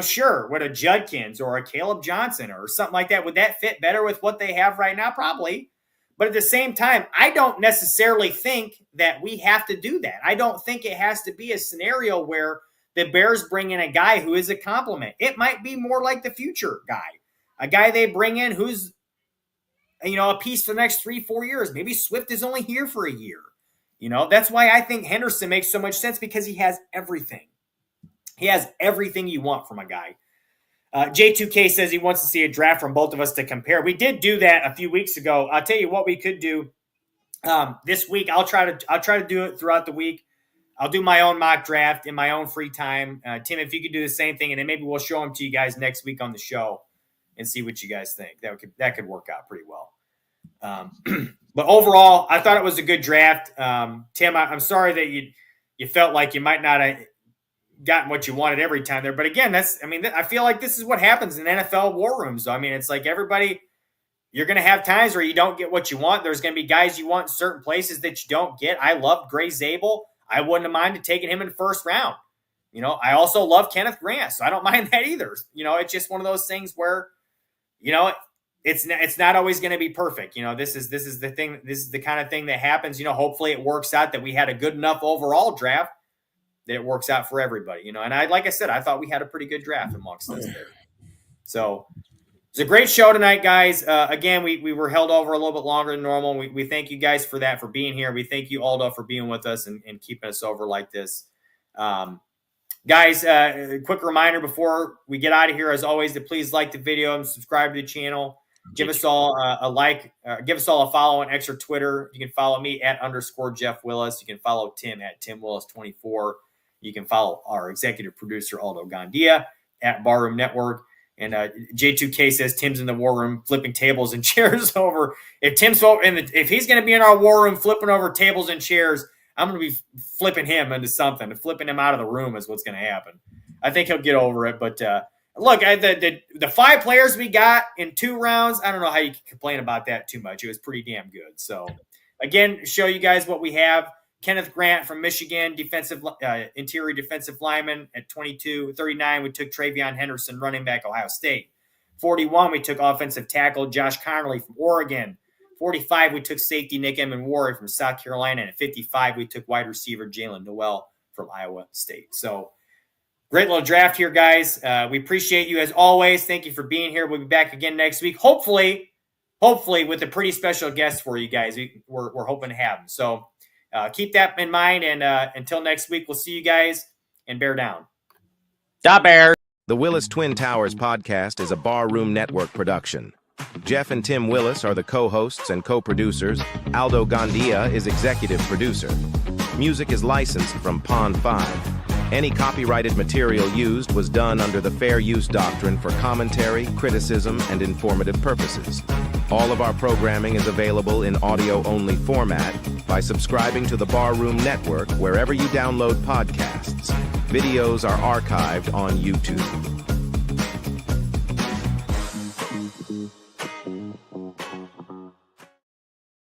sure, with a Judkins or a Caleb Johnson or something like that, would that fit better with what they have right now? Probably. But at the same time, I don't necessarily think that we have to do that. I don't think it has to be a scenario where the Bears bring in a guy who is a compliment. It might be more like the future guy, a guy they bring in who's, a piece for the next 3-4 years. Maybe Swift is only here for a year. That's why I think Henderson makes so much sense because he has everything. He has everything you want from a guy. J2K says he wants to see a draft from both of us to compare. We did do that a few weeks ago. I'll tell you what we could do this week. I'll try to do it throughout the week. I'll do my own mock draft in my own free time. Tim, if you could do the same thing, and then maybe we'll show them to you guys next week on the show and see what you guys think. That could work out pretty well. But overall, I thought it was a good draft. Tim, I'm sorry that you felt like you might not have gotten what you wanted every time there. But again, I feel like this is what happens in NFL war rooms. It's like everybody, you're going to have times where you don't get what you want. There's going to be guys you want in certain places that you don't get. I loved Gray Zabel. I wouldn't have minded taking him in the first round. I also love Kenneth Grant, so I don't mind that either. It's just one of those things where, it's not always going to be perfect. This is the thing. This is the kind of thing that happens. Hopefully it works out that we had a good enough overall draft that it works out for everybody. And like I said, I thought we had a pretty good draft amongst us there. So it's a great show tonight, guys. Again, we were held over a little bit longer than normal. We thank you guys for that, for being here. We thank you, Aldo, for being with us and keeping us over like this. Guys, a quick reminder before we get out of here, as always, to please like the video and subscribe to the channel. Give us all a like. Give us all a follow on X or Twitter. You can follow me at _Jeff Willis. You can follow Tim at TimWillis24. You can follow our executive producer, Aldo Gandia, at Barroom Network. And J2K says Tim's in the war room flipping tables and chairs over. If he's going to be in our war room flipping over tables and chairs, I'm going to be flipping him into something. Flipping him out of the room is what's going to happen. I think he'll get over it. But look, the 5 players we got in 2 rounds, I don't know how you can complain about that too much. It was pretty damn good. So, again, show you guys what we have. Kenneth Grant from Michigan, interior defensive lineman at 22. 39, we took Travion Henderson, running back, Ohio State. 41, we took offensive tackle Josh Connerly from Oregon. 45, we took safety Nick Emenwari from South Carolina. And at 55, we took wide receiver Jalen Noel from Iowa State. So, great little draft here, guys. We appreciate you as always. Thank you for being here. We'll be back again next week. Hopefully with a pretty special guest for you guys. We're hoping to have them. So, keep that in mind, and until next week, we'll see you guys, and bear down. Stop, Bear. The Willis Twin Towers podcast is a Barroom Network production. Jeff and Tim Willis are the co-hosts and co-producers. Aldo Gandia is executive producer. Music is licensed from Pond 5. Any copyrighted material used was done under the Fair Use Doctrine for commentary, criticism, and informative purposes. All of our programming is available in audio-only format by subscribing to the Barroom Network wherever you download podcasts. Videos are archived on YouTube.